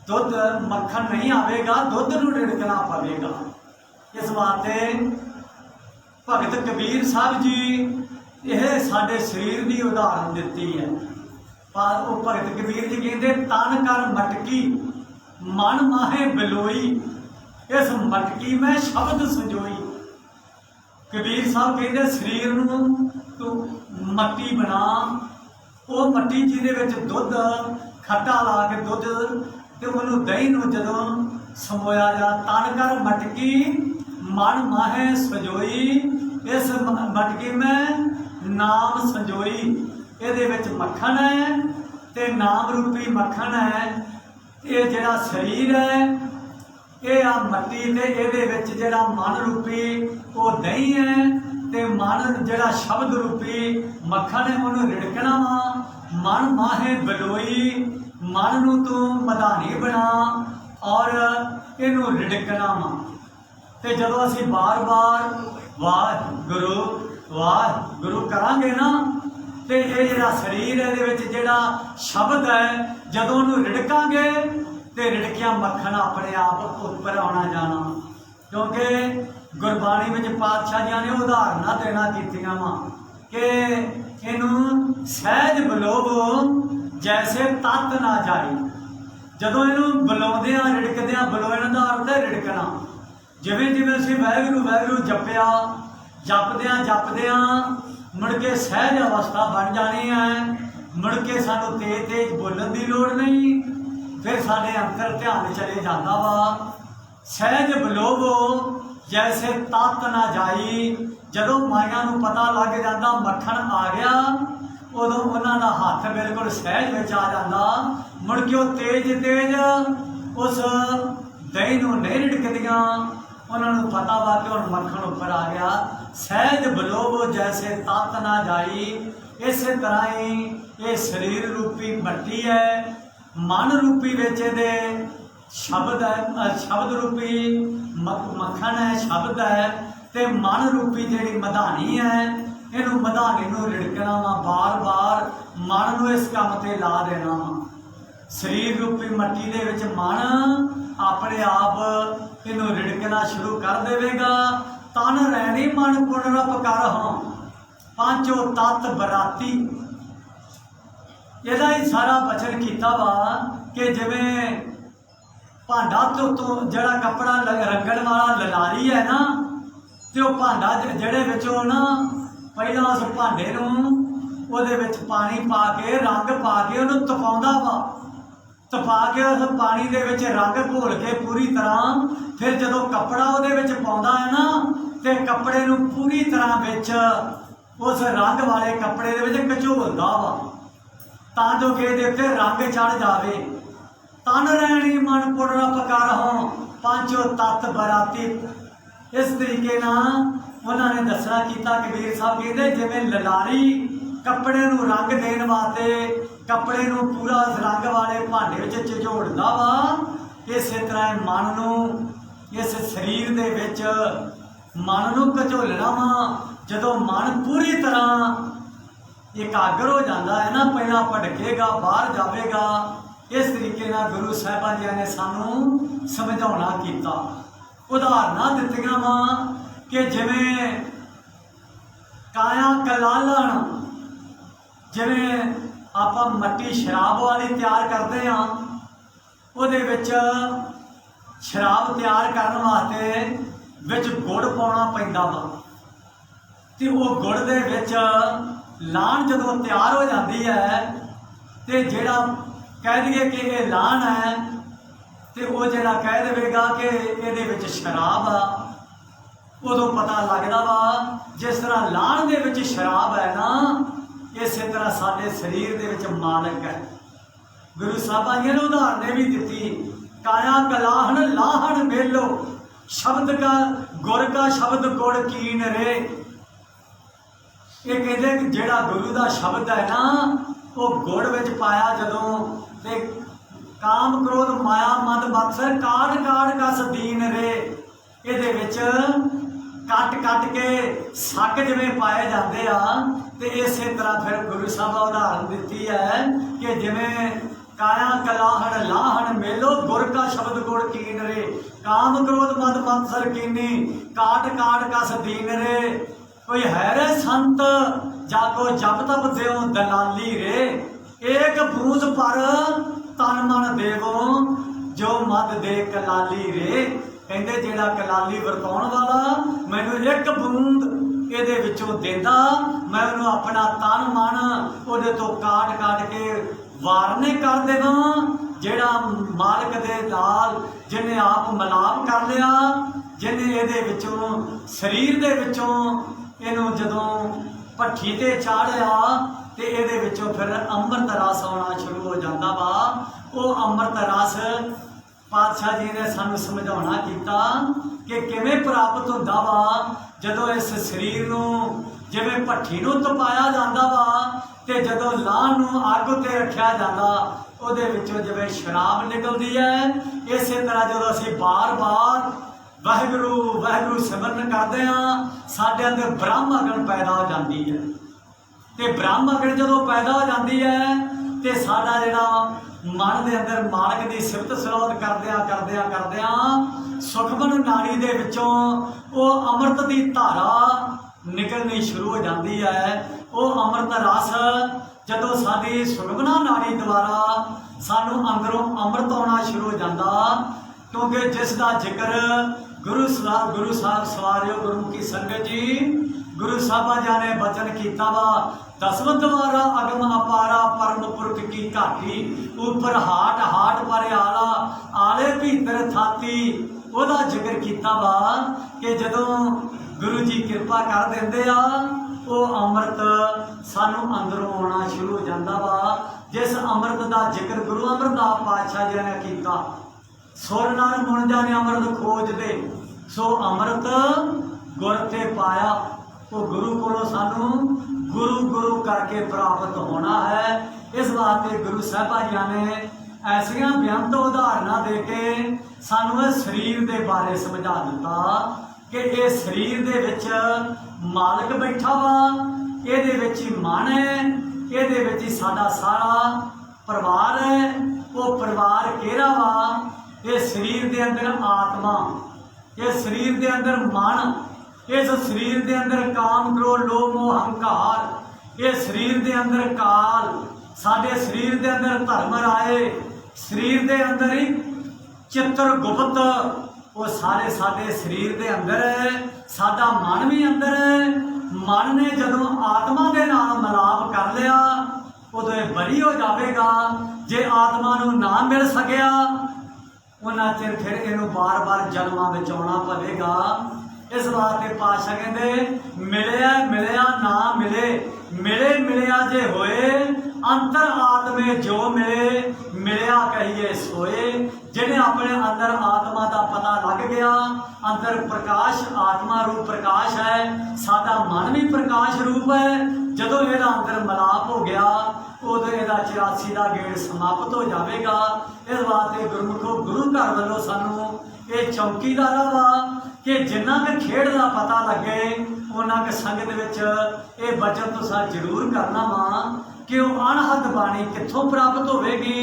दुध मक्खन नहीं आवेगा, दुध नू रिड़कना पवेगा। इस वास्ते भगत कबीर साहब जी यह साडे शरीर की उदाहरण दिती है। पर वो भगत कबीर जी कहते तन कर मटकी मन माहे बिलोई, इस मटकी में शब्द संजोई। कबीर साहब कहते शरीर नू तू मट्टी बना, वो मट्टी जिहदे दुध खट्टा ला के दुध तो उन्होंने दही नू जदों समोया जा, तन कर मटकी मन माहे सजोई, इस मटकी में नाम संजोई। ਇਹਦੇ ਵਿੱਚ मक्खन है ते नाम रूपी मक्खन है। ये जिहड़ा शरीर है ये आ मट्टी ते ਇਹਦੇ ਵਿੱਚ जिहड़ा मन रूपी वो दही है ते मन जिहड़ा शब्द रूपी मक्खन है ਉਹਨੂੰ रिड़कना वा। मन माहे बलोई, मन नूं तू मधानी बना और इनू रिड़कना वा। ते जदों असीं बार बार वाहिगुरू करांगे ना ते ये जिहड़ा शरीर है इहदे विच जिहड़ा शब्द है जदों उहनूं रिड़कांगे ते रिड़किया मक्खन अपने आप उपर आना जाना। क्योंकि गुरबाणी में पातशाह जी ने उदाहरण देना कीतियां वा कि इनू सहज बलोवो जैसे तत ना जाए। जदों इनू बुलाउंदे रिड़कदे बलोण दा अर्थ है रिड़कना। जिवें जिवें असीं वाहिगुरू वाहिगुरू जपिया जपदियां मुड़ के सहज अवस्था बन जानी है। मुड़ के सानू तेज तेज बोलण की लोड़ नहीं, फिर साडे अंतर ध्यान चले जाता वा। सहज बलोवो जैसे तत ना जाई। जदों माइयां नूं पता लग जाता मक्खन आ गया उदों उन्हां दा हत्थ बिल्कुल सहज विच आ जाता। मुड़ के वो तेज तेज उस दही नूं नहीं रिड़कदियां, उन्होंने पता वा कि हुण मक्खन उपर आ गया। सहज बलोवो जैसे तत ना जाई। इस तरह ही ये शरीर रूपी मट्टी है, मन रूपी विच दे शब्द है, शब्द रूपी मक्खन है, शब्द है ते मन रूपी जिहड़ी मधानी है। इनू मधानी नूं रिड़कना वा, बार बार मन नूं इस काम ते ला देना वा। शरीर रूपी मट्टी दे विच मन अपने आप इनू रिड़कना शुरू कर देगा। तन रैनी मन पुनरप कर हों, पांचों तत्त बराती। ਇਹਦਾ ही सारा बचन किया वा कि जिवें भांडा तो जड़ा कपड़ा रंगण वाला ललारी है ना, तो वह भांडा जड़े विचों ना पहला उस भांडे नूं ਉਹਦੇ ਵਿੱਚ पानी पा के रंग पा के ਉਹਨੂੰ तपाਉਂਦਾ वा। तपा के उस पानी दे विच रंग घोल के पूरी तरह, फिर जदों कपड़ा ਉਹਦੇ ਵਿੱਚ पाउंदा है ना तो कपड़े नूं पूरी तरह विच उस रंग वाले कपड़े दे विच घचोलदा वा तां जो कि इहदे उत्ते रंग चढ़ जावे। तन रैणी मन पुनरप कर हों, पांचों तत्त बराती। इस तरीके नाल उन्होंने दसना किया। कबीर साहब कहते जिवें ललारी कपड़े नूं रंग देण वास्ते कपड़े नूं पूरा रंग वाले भांडे विच झिझोड़दा वा, इस तरह मन नूं इस शरीर दे विच मन नूं घचोलना वा। जदों मन पूरी तरह एकाग्र हो जाता है ना, पहला भटकेगा बाहर जाएगा। इस तरीके नाल गुरु साहिबान जी ने सानू समझाउणा कीता, उदाहरण दित्तियां वा कि जिवें काया कलालण, जिवें आपां मट्टी शराब वाली तैयार करते हैं, उहदे विच शराब तैयार करने वास्ते विच गुड़ पाउणा पैंदा वा। ते वो गुड़ दे विच लाण जदों तैयार हो जाती है तो जिहड़ा कह दईए कि ये लाण है तो वो जिहड़ा कह देगा कि इहदे विच शराब आ, उदों पता लगदा वा। जिस तरह लाण दे विच शराब है ना, इस तरह साडे शरीर दे विच मालक है। गुरु साहिबां जी ने उदाहरण भी दी, काया कलाहण लाहण मेलो, शब्द का गुर का शब्द गुड़ कीन रे। ये कहते कि जिहड़ा गुरु का शब्द है ना वो गुड़ विच पाया जदों ते काम क्रोध माया मद मत्सर काट काट कस दीन रे। इहदे विच कट कट के सक जिवें पाए जाते आ, तो इस तरह फिर गुरु साहब उदाहरण दी है कि जिवें काया कलाहण लाहण मेलो गुर का शब्द गुड़ कीन रे। काम क्रोध मद मत्सर कीनी काट काट कस दीन रे। कोई है रे संत जाको जप तप देओ दलाली रे। एक बूंद पर तन मन देवो जो मद दे कलाली रे। कहते जिहड़ा कलाली वरताउण वाला मैनू एक बूंद इहदे विचों देंदा, मैं उहनूं अपना तन मन उहदे तो काट काट के वारने कर देवां। जिहड़ा मालक दे नाल जिन्हें आप मिलाप कर लिया जिन्हें ये विचों शरीर दे विचों इनू जदों भट्ठी ते चाढ़िया तो ये विचों फिर अमृत रस आना शुरू हो जाता वा। वो अमृत रस पातशाह जी ने सानू समझाना किया कि किवें प्राप्त होंदा वा। जदों इस शरीर नू जिवें भट्ठी नू तपाया जाता वा ते जदों लाह नू अग ते रखिया जाता ਉਹਦੇ ਵਿੱਚੋਂ ਜਿਵੇਂ शराब निकलती है इस तरह जो असीं बार बार वाहिगुरू वाहिगुरू सिमरन करते हाँ साडे अंदर ब्रह्म अगन पैदा हो जाती है। तो ब्रह्म अगन जो पैदा हो जाती है तो साडा जिहड़ा मन के अंदर मालक की सिफत सरोध करदियां सुखमन नाड़ी दे विचों वो अमृत की धारा निकलनी शुरू हो जाती है। वो अमृत रस जदों साडी सुखमना नाड़ी द्वारा सानू अंदरों अमृत आना शुरू हो जाता क्योंकि जिसका जिक्र गुरु साहब सवारियो गुरुमुखी संगत जी गुरु साहबा जी ने बचन किया वा। दसवंत द्वारा अगम अपारा परम पुरख की घाटी ऊपर हाट हाट पर आला आले भीतर थाती ओदा जिक्र किया वा कि जदों गुरु जी कृपा कर देंदे आ वो अमृत सानू अंदरों आना शुरू हो जाता वा। जिस अमृत का जिक्र गुरु अमरदास पातशाह जी ने किया सुर नाल मुंजा ने अमृत खोज दे सो अमृत गुर ते पाया। वो गुरु को सानू गुरु गुरु करके प्राप्त होना है। इस वास्ते गुरु साहबा जी ने ऐसिया बेअंत उदाहरण दे के सानू शरीर के बारे समझा दिता कि ये शरीर दे विच मालक बैठा वा, ये विच मन है, ये विच साडा सारा परिवार है। वो परिवार केड़ा वा, ये शरीर के अंदर आत्मा, ये शरीर के अंदर मन, इस शरीर के अंदर काम क्रोध लोभ मोह अहंकार, ये शरीर के अंदर काल, साडे शरीर के अंदर धर्म राय, शरीर के अंदर ही चित्रगुप्त, वो सारे साडे शरीर के अंदर है। साडा मन भी अंदर है। मन ने जदों आत्मा के नाल मिलाप कर लिया उदों ये बरी हो जाएगा। जे आत्मा नूं ना मिल सकिया उन्ना चिर फिर इनू बार बार जन्मां विच आउणा पवेगा। इस वास्ते पातशाह कहंदे मिलिया मिलिया ना मिले, मिले मिलिया जे होए, अंतर आत्मे जो मिले मिलिया कहिए सोए। जिन्हें अपने अंदर आत्मा का पता लग गया, अंदर प्रकाश आत्मा रूप प्रकाश है, साडा मन भी प्रकाश रूप है। जदों इहदा अंदर मिलाप हो गया उदों इहदा 84 का गेड़ समाप्त हो जाएगा। इस वास्ते गुरमुखो गुरु घर वालों सानू ये चौकीदार वा कि जिन्ना के खेड का पता लगे उन्ना के संगत विच ये बचन तुसां जरूर करना वा कि वो अणहद बाणी कित्थों प्राप्त होगी,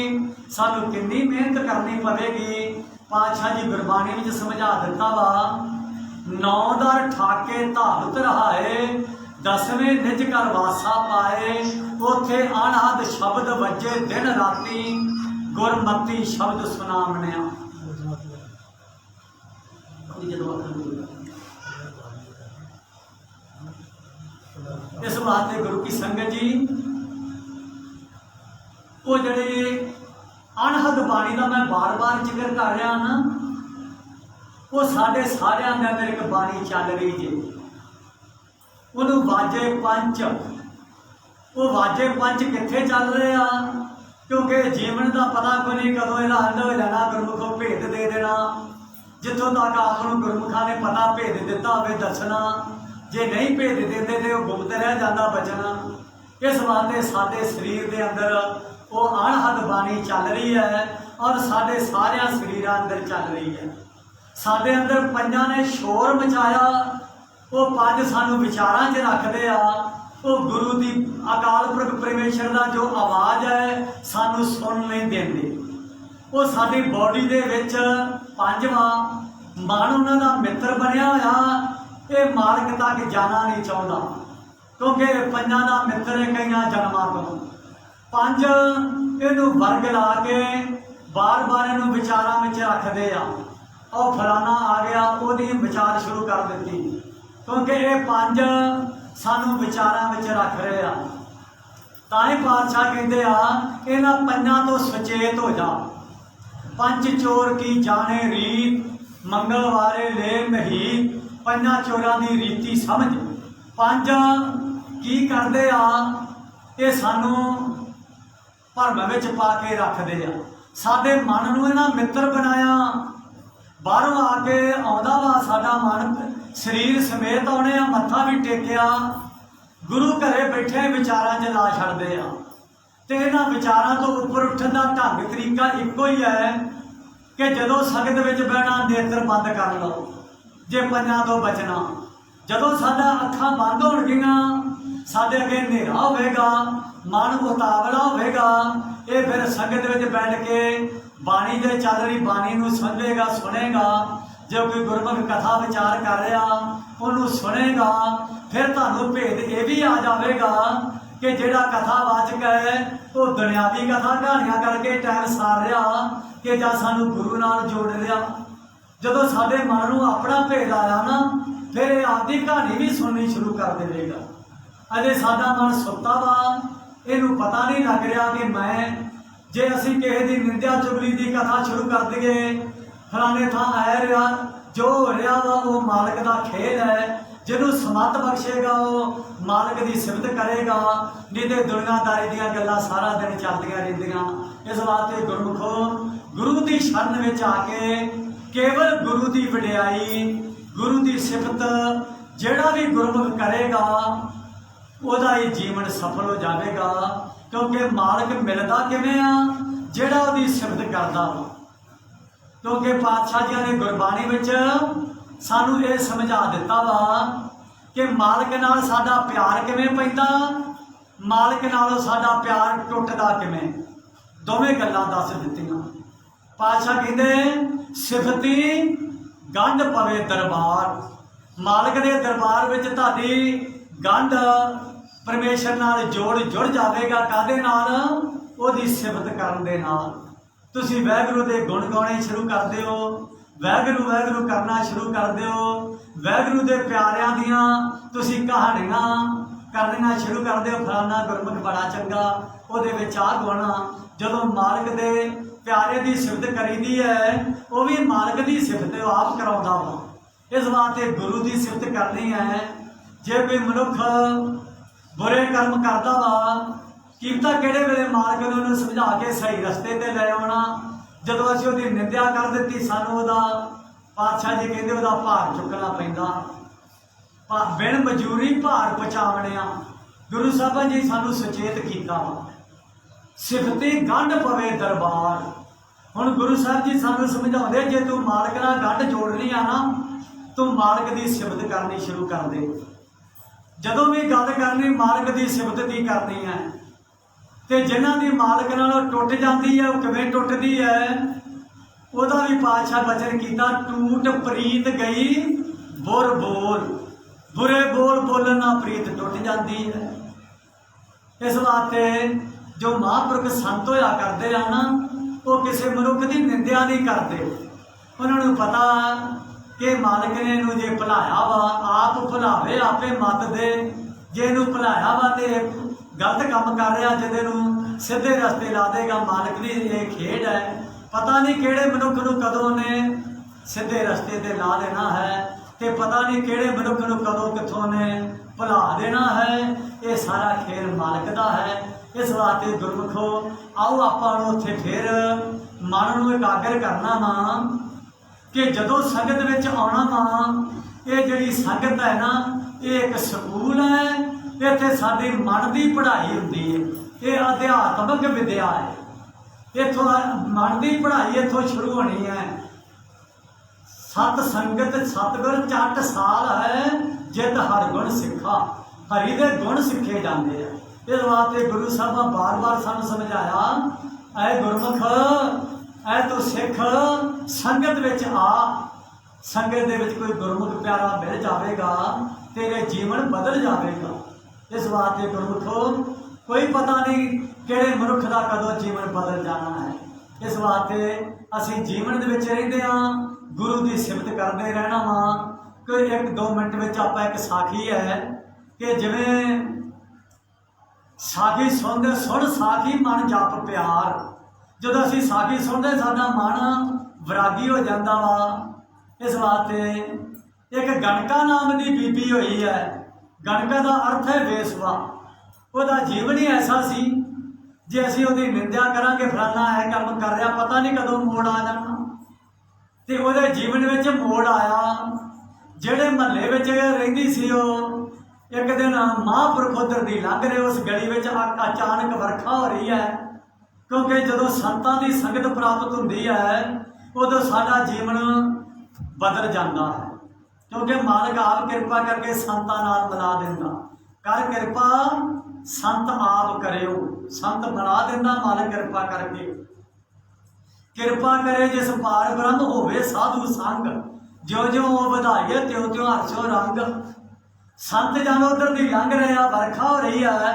सानू कितनी मेहनत करनी पवेगी। पातशाह जी गुरबाणी में समझा दिता वा 9 दर ठाके धावत रहाए, 10वें निज कर वासा पाए, उथे अणहद शब्द वजे दिन राती, गुरमती शब्द सुना मनिया। इस वास्ते गुरु की संगत जी वो जड़े अणहद बाणी का मैं बार बार जिक्र कर रहा ना, वो साढ़े सारे अंदर एक बाणी चल रही जी। उन्होंने वाजे पंच, वो वाजे पंच कितने चल रहे हैं क्योंकि जीवन का पता कोई नहीं कदों यह अंड हो जाना, गुरमुखों भेद दे देना। जितों तक आपको गुरमुखा ने पता भेद दिता हो दसना, जे नहीं भेद देते तो गुप्त रह जाता बचना। इस वास्ते साडे शरीर के अंदर वो अणहद बाणी चल रही है और साडे सारे शरीर अंदर चल रही है। साडे अंदर पंजां ने शोर मचाया, वो पंज सानू विचारां च रखते आ। वो गुरु की अकाल पुरख परमेश्वर का जो आवाज़ है सानू सुन नहीं देंदे। वो साडी बॉडी दे विच पंजवा मन उन्हां दा मित्र बनया होया, ये मालक तक जाना नहीं चाहता क्योंकि पंजां दा मित्र है कई जन्मां तो। पंज इनू वर्ग ला के बार बार इनू विचारां विच रखदे आ, और फलाना आ गया ओहदी विचार शुरू कर दी क्योंकि ये पंज सानू विचारां विच रख रहे आ। ताई पातशाह कहते आ इन्हां पंजां तो सचेत हो जा। पंच चोर की जाने रीत, मंगलवारे ले मही पंजां चोरां दी रीति समझ। पंज की करदे आ ये सानू भरम विच पा के रखदे आ। साडे मन नूं इन्हां मित्र बनाया। बाहरों आके आउंदा वा साडा मन शरीर समेत आउणे आ, मत्था भी टेकिया, गुरु घरे बैठे विचारां च ला छड्डदे आ। ते इन्हां विचारां तो उपर उठण दा ढंग तरीका इक्को ही है कि जदों संगत विच बहना नेत्र बंद कर लो जे पंजां तो बचना। जदों साडा अखां बंद होणगीਆਂ साडे अगे हनेरा होवेगा, मन उतावला होवेगा, ये फिर संगत विच बैठ के बाणी दे चल रही बाणी नूं समझेगा, सुनेगा। जो कोई गुरमुख कथा विचार कर रहा उन्होंने सुनेगा, फिर तुहानूं भेद ये भी आ जाएगा कि जिहड़ा कथावाचक है वो दुनियावी कथा कहानियां करके टाइम सार रहा कि जां सानूं गुरु नाल जोड़ रहा। जदों साडे मन नूं अपना भेद आया ना, फिर ये आपदी कहानी भी सुननी शुरू कर देगा। अजे साडा मन सुत्ता वा, इहनूं पता नहीं लग रहा कि मैं जे असीं किसी दी निंदा चुगली की कथा शुरू कर दईए, फलाने थां आ रहा, जो हो रहा वा वो मालिक का खेल है, जिन्हों समत बख्शेगा वो मालिक की सिफत करेगा, नहीं तो दुनियादारी दीयां गल्लां सारा दिन चलदियां रहिंदियां। इस वास्ते गुरमुखो गुरु की शरण में आके केवल गुरु की वडियाई, गुरु की सिफत जिहड़ा भी गुरमुख करेगा उहदा ही जीवन सफल हो जाएगा। क्योंकि मालिक मिलता किवें आ, जिहड़ा उहदी सिफत करदा वा। क्योंकि पातशाह जी ने गुरबाणी विच सानू ये समझा दिता वा कि मालिक नाल साडा प्यार किवें पैंदा, मालिक नालों साडा प्यार टुटदा किवें, दोवें गल्लां दस दित्तियां। पातशाह कहंदे सिफती गंढ पवे दरबार, मालिक दे दरबार विच तुहाडी गंढ परमेश्वर नाल जोड़ जुड़ जाएगा। काहदे नाल? ओहदी सिफत करन दे नाल। तुसीं वाहिगुरू दे गुण गाने शुरू कर दिओ, वाहिगुरू वाहिगुरू करना शुरू कर दिओ, वाहिगुरू दे प्यारियां दियां तुसीं कहानियां करनियां शुरू कर दिओ। फलाना गुरमुख बड़ा चंगा, उहदे विच आ गुण। जदों मालिक दे प्यारे की सिफत करीदी है, वो भी मालिक की सिफत आप कराउंदा वा। इस वास्ते गुरु की सिफत करनी है। जे कोई मनुख बुरे कर्म करता वा, कीमता किहड़े वेले मालिक ने उन्हें समझा के सही रस्ते ते ले आउणा। जदों असीं उहदी निंदा कर दित्ती, सानूं उहदा पातशाह जी कहंदे उहदा भार चुकना पैंदा। बिन मजूरी भार पहुँचावणिया गुरु साहब जी सानूं सुचेत कीता वा। सिफती गंढ पवे दरबार। हुण गुरु साहब जी सानूं समझाउंदे जे तूं मालिक नाल गंढ जोड़नी आ ना, तूं मालिक की सिफत करनी शुरू कर दे। जदों भी गल करनी मालिक की सिफत की करनी है। तो जिन्हां दी मालिक नाल टुट जाती है, वो किवें टुटदी है, उहदा भी पातशाह बचन कीता, टूट प्रीत गई बुर बोल, बुरे बोल बोलन ना प्रीत टुट जाती है। इस वास्ते जो महापुरख संत होया करते हैं ना, वो किसी मनुख की निंदा नहीं करते। उन्होंने पता कि मालिक ने इनू जे भुलाया वा, आप भुलावे आपे मत दे। जे इनू भुलाया वा तो गलत काम कर रहा, जिदे सीधे रस्ते ला देगा। मालिक की ये खेड है, पता नहीं किहड़े मनुख नूं कदों ने सीधे रस्ते ते ला देना है, तो पता नहीं किहड़े मनुख नूं कदों कित्थों ने भुला देना है। ये सारा खेल मालिक दा है। इस वास्ते गुरमुखो आओ आपां नूं उत्थे फिर मन नूं एकागर करना वा कि जदों संगत विच आउणा वा, ये जिहड़ी संगत है ना, ये एक स्कूल है। इत्थे साडी मन की पढ़ाई हुंदी है। ये अध्यात्मक विद्या है। इत्थों मन की पढ़ाई इत्थों शुरू होनी है। सत संगत सतगुर चट साल है, जित हर गुण सिखा। हरि दे गुण सिखे जाते हैं। इस वास्ते गुरु साहब बार बार सानू समझाया, ऐ गुरमुख ऐ तू सिख संगत विच आ। संगत दे विच कोई गुरमुख प्यारा मिल जाएगा, तेरे जीवन बदल जाएगा। इस वास्ते गुरमुखो कोई पता नहीं किहड़े मनुख का कदों जीवन बदल जाना है। इस वास्ते असीं जीवन दे विच रहिंदे हां, गुरु की सिफत करते रहना वा। कोई 1-2 मिनट में आप एक साखी है कि जिवें साखी सुनते सुन साखी मन जप प्यार। जो असीं साखी सुनते साडा मन विरागी हो जाता वा। इस वास्ते एक गणका नाम की बीबी हुई है। गणका का अर्थ है बेसवा। वह जीवन ही ऐसा सी, जे असी उसकी निंदा करांगे फलाना है काम कर रहा, पता नहीं कदों मोड़ आ जाना। तो वो जीवन में मोड़ आया। जेड़े महल्ले में रहिंदी सी, एक दिन महापुरख उधर दी लंघ रहे, उस गली में अचानक वर्खा हो रही है। क्योंकि जदों संतां दी संगत प्राप्त होंदी है उदों साडा जीवन बदल जाता है। क्योंकि मालिक आप कृपा करके संतां नाल मिला दिंदा। कर कृपा संत आप करियो, संत बना दिंदा मालिक कृपा करके। कृपा करे जिस पार ब्रह्म होवे साधु संग, ज्यों ज्यों वो ਵਧਾਈਏ त्यों त्यों हर्षो रंग। संत जन उधर दी लंघ रहे, वर्खा हो रही है।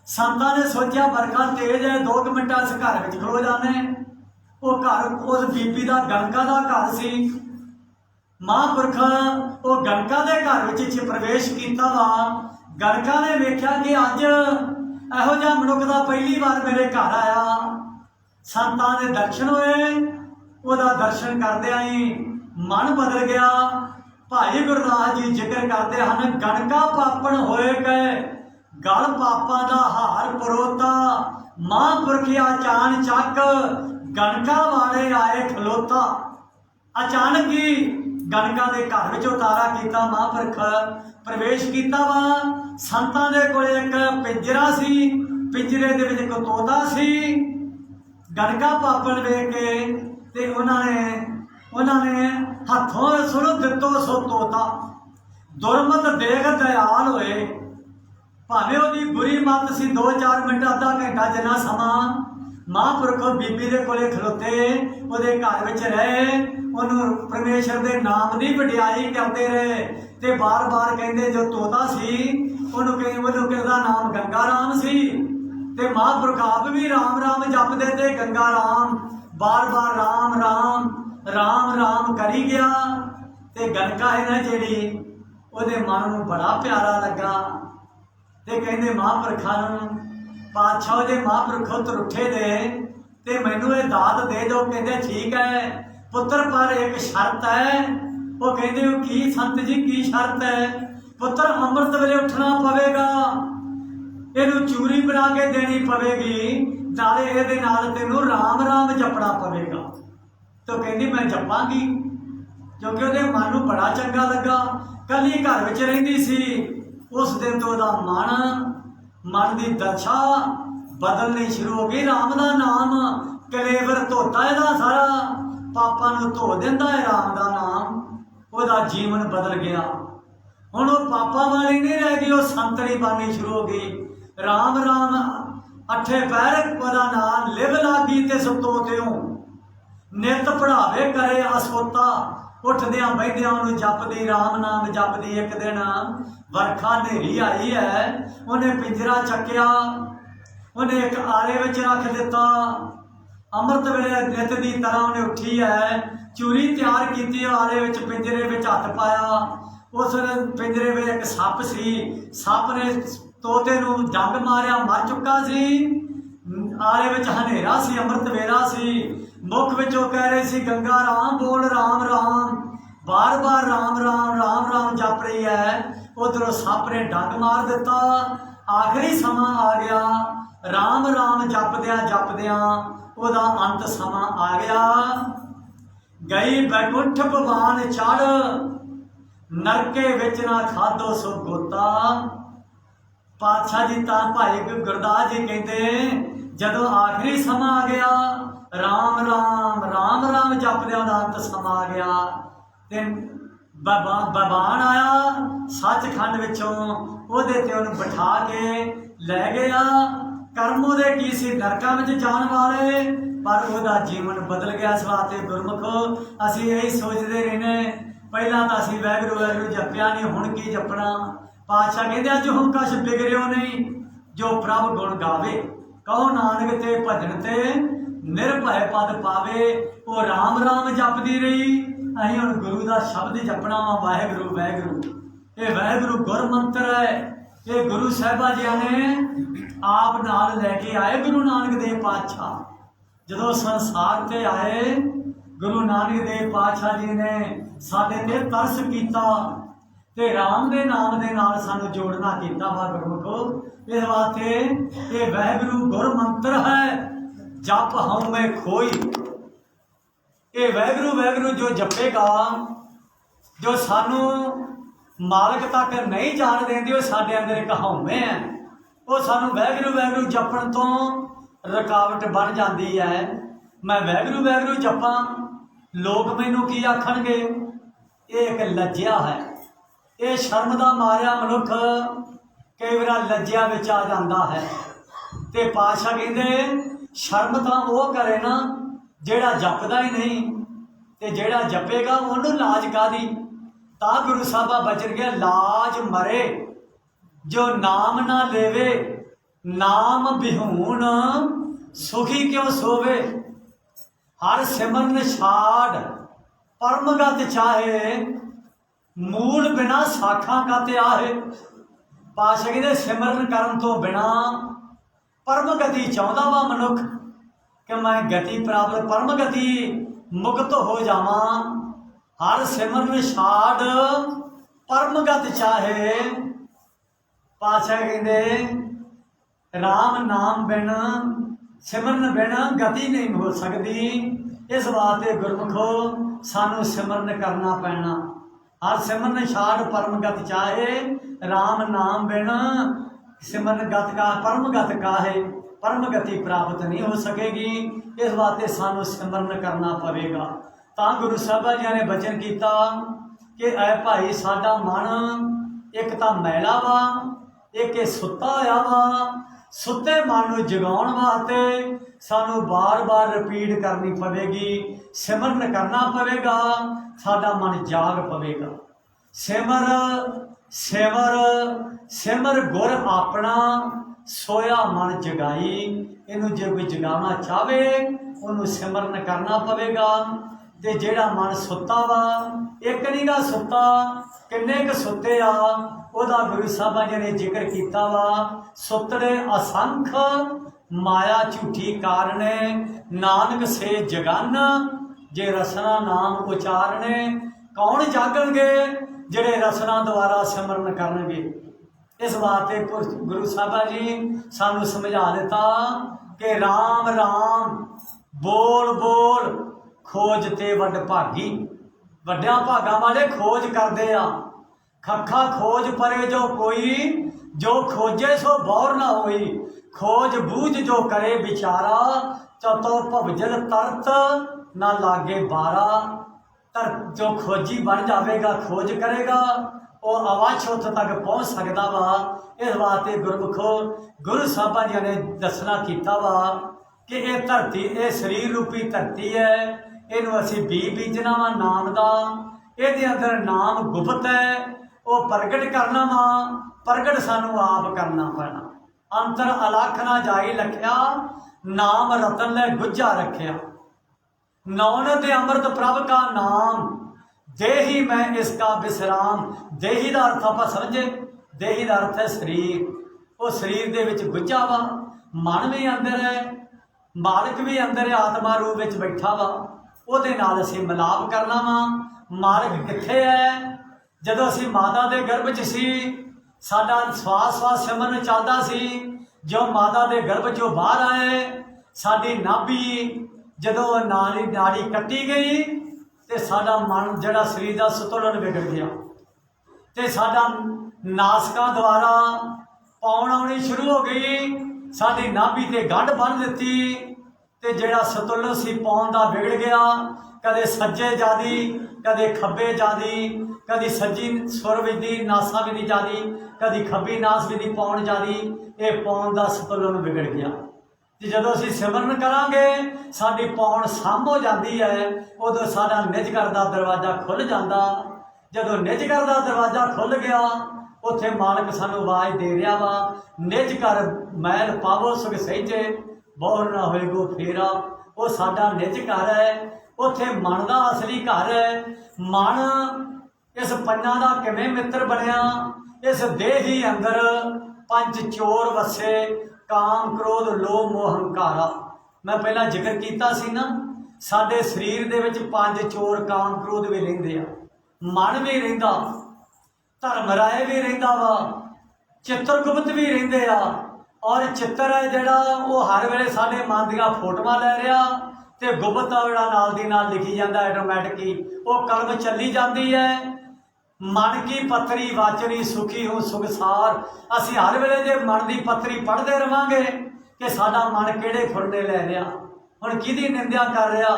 संतां ने सोचा वर्खा तेज है, 2 मिनट इस घर में खलो जाने। वो घर उस बीबी का गणका का घर सी। महापुरख वो गणका के घर में प्रवेश किया वा। गणका ने वेख्या कि अज इहो जिहा मनुख दा पहली बार मेरे घर आया। संतां दे दर्शन होए, वह दर्शन करदे ही मन बदल गया। भाई गुरदास जी जिक्र करते हैं, गणका पापण होए गए गल पापा दा हार परोता। महापुरख अचान चक गणका वाले आए खलोता। अचानक ही गणका के घर में उतारा किया, महापुरख प्रवेश किया वा। संतां दे कोल एक पिंजरा सी, पिंजरे दे विच एक तोता सी। गणका पापण वेख के ते उन्होंने हथों सुनो दितो सो तोता। दुरमत देख दयाल होए, भावें उसकी बुरी मत सी। 2-4 मिनट अद्धा घंटा जिन्ना समा महापुरख बीबी के कोले खलोते, वो घर में रहे, उन्होंने परमेश्वर के नाम की वडियाई करते रहे। तो बार बार कहते जो तोता सी उन्होंने नाम गंगा राम सी। ते महापुरख आप भी राम राम जपते थे, गंगा राम बार बार राम राम राम राम करी गया। ते गणका है ना जी, वो मन में बड़ा प्यारा लगा। ते कहते महापुरखा पातशाह जे महापुरखों तुरुठे दे ते मैनू ये दात दे दो। कहते ठीक है पुत्र, पर एक शर्त है। वो कहते हो की संत जी की शर्त है? पुत्र अमृत वेले उठना पवेगा, इनू चूरी बना के देनी पवेगी, नाले ये तेनू राम राम जपना पवेगा। तो कहती मैं जपांगी, क्योंकि वो मन में बड़ा चंगा लगा। कल ही घर में रहिंदी सी, उस दिन तो मन की दशा बदलनी शुरू हो गई। राम का नाम कलेवर धोता है सारा, पापा नूं धो दिंदा है राम का नाम। वह जीवन बदल गया। हुण वो पापा वाली नहीं रह गई, वो संतरी बननी शुरू हो गई। राम राम अठे पैर वह नाम लिव लागी ते सतोत्यों, नित पढ़ावे करे असोता। उठद्या बहद्या जपदी राम नाम जपदी। एक दिन वर्खा नेरी आई है, उन्हें पिंजरा चक्या, उन्हें एक आले में रख दिता। अमृत वेले नित की तरह उन्हें उठी है, चूरी तैयार की, आले में पिंजरे में हथ पाया। उस पिंजरे में एक सप सी, सप ने तोते नूं डंग मारिया, मर चुका सी। आले में हनेरा सी, अमृत वेला सी। मुख विचों कह रहे सी गंगा राम बोल राम राम, बार बार राम राम राम राम जप रही है। उधरों सप ने डंग मार दिता। आखिरी समा आ गया, राम राम जपद्या ओदा अंत समा आ गया। गई बैकुंठ भवान चढ़, नरके विच ना खाधो सो गोता। पातशाह जी तां भाई गुरदास जी कहते जदों आखिरी समा आ गया, राम राम राम राम जपद्या दा अंत समा आ गया। ते बबान आया सचखंड विचों, ओहदे ते उहनूं बिठा के लै गया। कर्म उहदे की सी नरकां विच जाण वाले, पर उहदा जीवन बदल गया। इस वास्ते गुरमुखो असीं यही सोचते रहने, पहलां तां असीं वैगुरू वैगुरू जपिया नहीं, हुण की जपना। पातशाह कहते अज हुण कछ बिगड़ियो नहीं, जो प्रभ गुण गावे। कहो नानक ते भजन ते निर्भय पद पावे। वो राम राम जपदी रही, असीं हुण गुरु का शब्द जपना वा, वाहिगुरू वाहिगुरू। ये वाहिगुरू गुर मंत्र है, ये गुरु साहिबा जी ने आप नाल लैके आए। गुरु नानक देव पातशाह जदों संसार ते आए, गुरु नानक देव पातशाह जी ने साडे ते तरस कीता ते राम दे नाम दे नाल सानू जोड़ना कीता वा गुरमुखो। इस वास्ते ये वाहिगुरु गुर मंत्र है, जप हऊँ मैं खोई। ये वाहिगुरु वाहिगुरु जो जपेगा, जो सानू मालक तक नहीं जान देंदी, वो साडे अंदर एक हौमे है, वो सानू वाहिगुरु वाहिगुरु जपण तो रुकावट बन जाती है। मैं वाहिगुरु वाहिगुरु जपां, लोग मैनू की आखणगे? ये एक लज्जिया है, ये शर्म दा मारिया मनुख कई बार लज्जिया विच आ जाता है। ते पातशाह कहंदे शर्म तां वो करे ना जेड़ा जपदा ही नहीं, ते जेड़ा जपेगा उहनूं लाज कादी। तां गुरु साहबा बचन गया, लाज मरे जो नाम ना लेवे, नाम बिहूण सुखी क्यों सोवे। हर सिमरन छाड़ परमगत चाहे, मूल बिना साखा काते आहे। पातशाह कहते सिमरन करन तो बिना परम गति चाहता वा मनुख कि मैं गति प्राप्त परम गति मुक्त हो जावा। हर सिमरन छाड़ परमगत चाहे। पातशाह कहते राम नाम बिन सिमरन बिन गति नहीं हो सकती। इस वास्ते गुरमुखो सानू सिमरन करना पैना। हर सिमरन छाड़ परमगत चाहे, राम नाम बिन सिमरन गत का परमगत का है, परम गति प्राप्त नहीं हो सकेगी। इस वास्ते सानू सिमरन करना पवेगा। तां गुरु साहब जी ने बचन किया कि ऐ भाई साडा मन एक तां मैला वा, एक सुत्ता होया वा। सुते मन नूं जगाउण वास्ते सानू बार बार रिपीट करनी पवेगी, सिमरन करना पवेगा, साडा मन जाग पवेगा। सिमर सिमर सिमर गुर अपना, सोया मन जगाई। इनू जे कोई जगाना चाहे उन्होंने सिमरन करना पवेगा। ते जेड़ा मन सुत्ता वा, एक नहीं गा सुत्ता, किन्ने क सुत्ते आ, ओदा गुरु साहब जी ने जिक्र किया वा। सुतड़े असंख माया झूठी कारणे, नानक से जगन जे रसना नाम उचारने। कौन जागणगे? जेड़े रसना द्वारा सिमरन करनगे। इस वास्ते गुरु साहब जी सानू समझा दिता कि राम राम बोल बोल खोजते वड भागी। वड्या भागा वाले खोज करते आ। खखा खोज परे जो कोई, जो खोजे सो बौर ना होई। खोज बूझ जो करे बिचारा, चतो भवजल तरत ना लागे बारा। तर जो खोजी बन जाएगा, खोज करेगा, और अवश्य उत तक पहुँच सकता वा। इस वास्ते गुरमुखो गुरु साहब जी ने दसना किया वा कि ये धरती, ये शरीर रूपी धरती है, इनू असी बी बीजना वा नाम का। ये अंदर नाम गुप्त है, वो प्रगट करना वा, प्रगट सानू आप करना पैना। अंतर अलख ना जाई लख्या, नाम रतन ले गुज्जा रख्या। नौनत अमृत प्रभ का नाम, देही मैं इसका विश्राम। देही का अर्थ आप समझे, देही का अर्थ है शरीर। वो शरीर दे विच गुज्जा वा, मन भी अंदर है, मालक भी अंदर है, आत्मा रूप में बैठा वा। ਉਹਦੇ ਨਾਲ ਅਸੀਂ ਮਿਲਾਪ करना वा। मालक कित्थे है? जदों असी माता के गर्भ च सी, साडा श्वास श्वास सिमरन चलदा सी। जो माता के गर्भ चों बाहर आए, साडी नाभि जदों नाड़ी कट्टी गई, तो साडा मन जिहड़ा शरीर का संतुलन बिगड़ गया, तो साडा नासकां द्वारा पौण आउणी शुरू हो गई। साडी नाभि ते गंढ बन दित्ती, तो जिहड़ा संतुलन सी पौण दा बिगड़ गया। कदे सज्जे जादी, कदे खब्बे जादी, कदी सज्जी सुर विधी नासा विधी जादी, कदी खब्बी नास विधी पौण जादी। ये पौण का संतुलन बिगड़ गया। तो जदों असीं सिमरन करांगे, साडी पौण साम हो जाती है, उदों साडा निजकर का दरवाज़ा खुल जाता। जदों निजकर का दरवाज़ा खुल गया, उत्थे मालक सानू आवाज़ दे रहा वा, निज कर मैल पावो सुख सहिजे, बोर ना होएगो फेरा। वो साडा निज घर है, उत्थे मन का असली घर है। मन इस पंजां दा किवें मित्र बनिया? इस देह ही अंदर पंच चोर वसे, काम क्रोध लोभ मोह हंकारा। मैं पहला जिक्र किया सी ना, साडे शरीर दे विच 5 चोर काम क्रोध भी रहिंदे आ, मन भी रहिंदा, धर्मराय भी रहिंदा वा, चित्रगुप्त भी रहिंदे आ। और चित्र है जिहड़ा वो हर वेले साडे मन दीआं फोटोआं लै रिहा ते गुप्त आ जिहड़ा नाल दी नाल लिखी जांदा ऑटोमैटिक ही, वो कलम चली जाती है। मन की पत्री वाचनी सुखी हो सुखसार। असीं हर वेले जे मन की पत्री पढ़ते रहांगे कि साडा मन किहड़े खुरने लै रिहा, हुण किहदी निंदा कर रहा।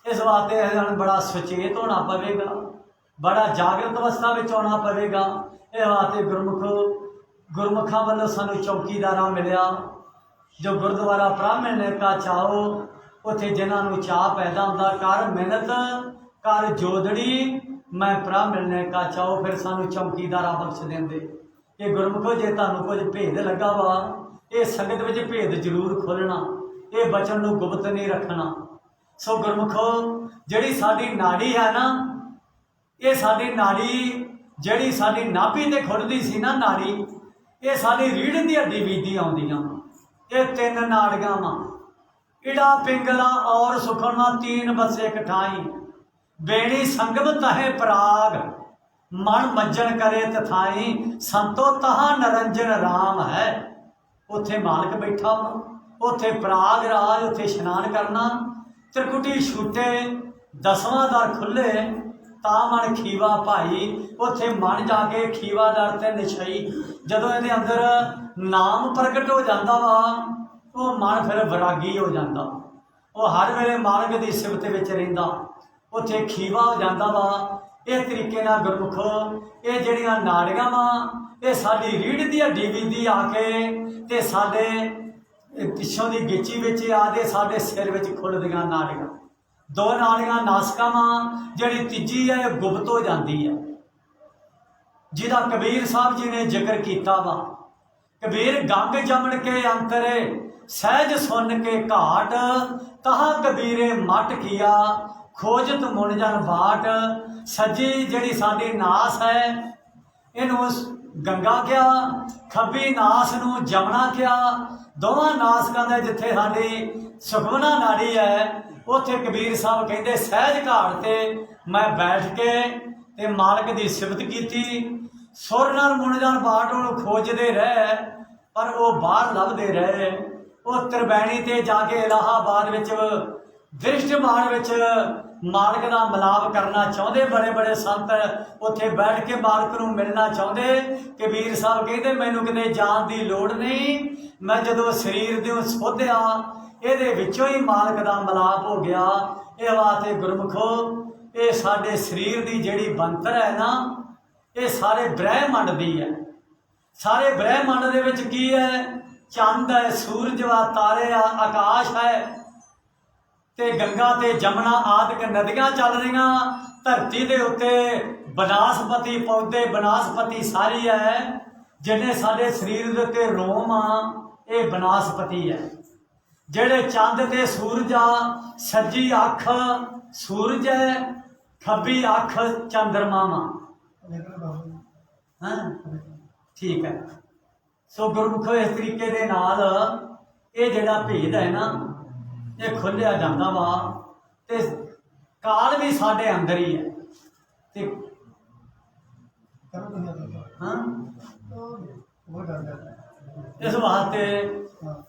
इस वास्ते सानूं बड़ा सुचेत होना पवेगा, बड़ा जागृत अवस्था में आना पवेगा। इस वास्ते गुरमुखों वालों सानूं चौकीदारा मिलिया, जो गुरुद्वारा ब्राह्मण का चाहो उत्थे जिन्होंने चाह पैदा होंदा, कर मिहनत कर जोदड़ी मैं ब्राह्मण का चाहो, फिर सानूं चौकीदारा बख्श देंदे कि गुरमुखो जे तुहानूं कुछ भेद लगा वा, ये संगत में भेद जरूर खोलना, ये बचन नूं गुप्त नहीं रखना। सो गुरमुखो जिहड़ी साडी नाड़ी है ना, ये साडी नाड़ी जिहड़ी साडी नाभि ते खुरदी सी ना नाड़ी, ये साडी रीढ़ की हड्डी बीती आउंदियां। ये 3 नाड़ियां वा, इड़ा पिंगला और सुखना 3 बसे कठाई, बेणी संगम तहे पराग, मन मज्जन करे तथाई, संतो तहां नरंजन राम है। उत्थे मालक बैठा वा, उत्थे पराग राज, उत्थे इशनान करना, त्रिकुटी छूटे 10वां दर खुले, ता मन खीवा भाई, उत्थे मन जाके खीवा दर ते निछई। जदों इहदे अंदर नाम प्रगट हो जाता वा, वो मन फिर वैरागी हो जाता, वो हर वेले मालक की सिफत विच रहिंदा, उत्थे खीवा हो जाता वा। इस तरीके नाल गुरमुखो ये जिहड़ियां नाड़ियां वा, ये साडी रीढ़ की हड्डी बीती आके ते साडे पिछों की गिची विच आके साडे सिर विच खुलदियां नाड़ियां। 2 नाड़ियां नासकां वा, जिहड़ी तीजी है गुप्त हो जाती है, जिहदा कबीर साहब जी ने जिक्र किया वा। कबीर गंग जमन के अंतरे सहज सुन के घाट, तहां कबीरे मट किया खोजत मुनजन बाट। सज्जी जिहड़ी साडी नास है, इनू गंगा क्या, खब्बी नास नू जमना क्या। दोवां नासकां दे जिथे साडी सुखमना नाड़ी है, उत्थे कबीर साहब कहते सहज घाट ते मैं बैठ के ते मालक की सिफत की। सुर नाल मुनजन बाट उन्होंने खोजते रहे, पर वो बाहर लभदे रहे। वो त्रिवैणी ते जाके इलाहाबाद विच दृष्टमान विच मालक का मिलाप करना चाहते, बड़े बड़े संत उत्थे बैठ के मालक नूं मिलना चाहते। कबीर साहब कहते मैनूं किते जाण की लोड़ नहीं, मैं जदों शरीर दे सोधिया ये विचों ही मालक का मिलाप हो गया। ये वास्ते गुरमुखो ये साडे शरीर की जिहड़ी बनतर है ना, ये सारे ब्रह्मंड दी है। सारे ब्रह्मंड दे विच की है, चंद है, सूरज व तारे आ, आकाश है, ते गंगा ते जमुना आदि नदियां चल रही। धरती के उत्ते बनस्पति पौधे बनस्पति सारी है, जिन्हें साडे शरीर दे उत्ते रोम आ, ये बनस्पति है। जेड़े चंद ते सूरज आ, सज्जी अख सूरज है, खब्बी अख चंद्रमा वा। ठीक है। सो गुरमुखो इस तरीके दे नाल ये जिहड़ा भेद है ना, ये खुलिया जाता वा। ते काल भी साडे अंदर ही है। ते इस वास्ते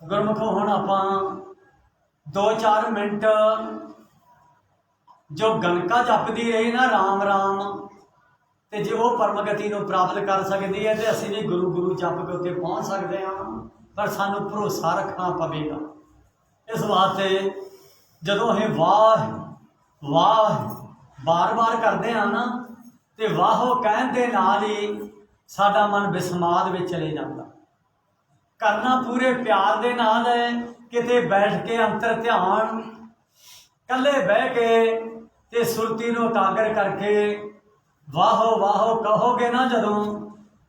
गुरमुखो हुण आपां 2-4 मिनट जो गणका जपदी रही ना राम राम, ते जे वो परमगति नूं प्राप्त कर सकती है, तो असीं भी गुरु गुरु जप के उत्ते पहुँच सकते हैं, पर सानूं भरोसा रखना पवेगा। इस वास्ते जदों असीं वाह वाह बार बार करते हैं ना, तो वाहो कहण दे नाल ही साडा मन विस्माद में चले जाता। करना पूरे प्यार दे नाल है, किते बैठ के अंतर ध्यान कल्ले बह के ते सुरती नूं एकागर करके वाहो वाहो कहोगे ना जदों,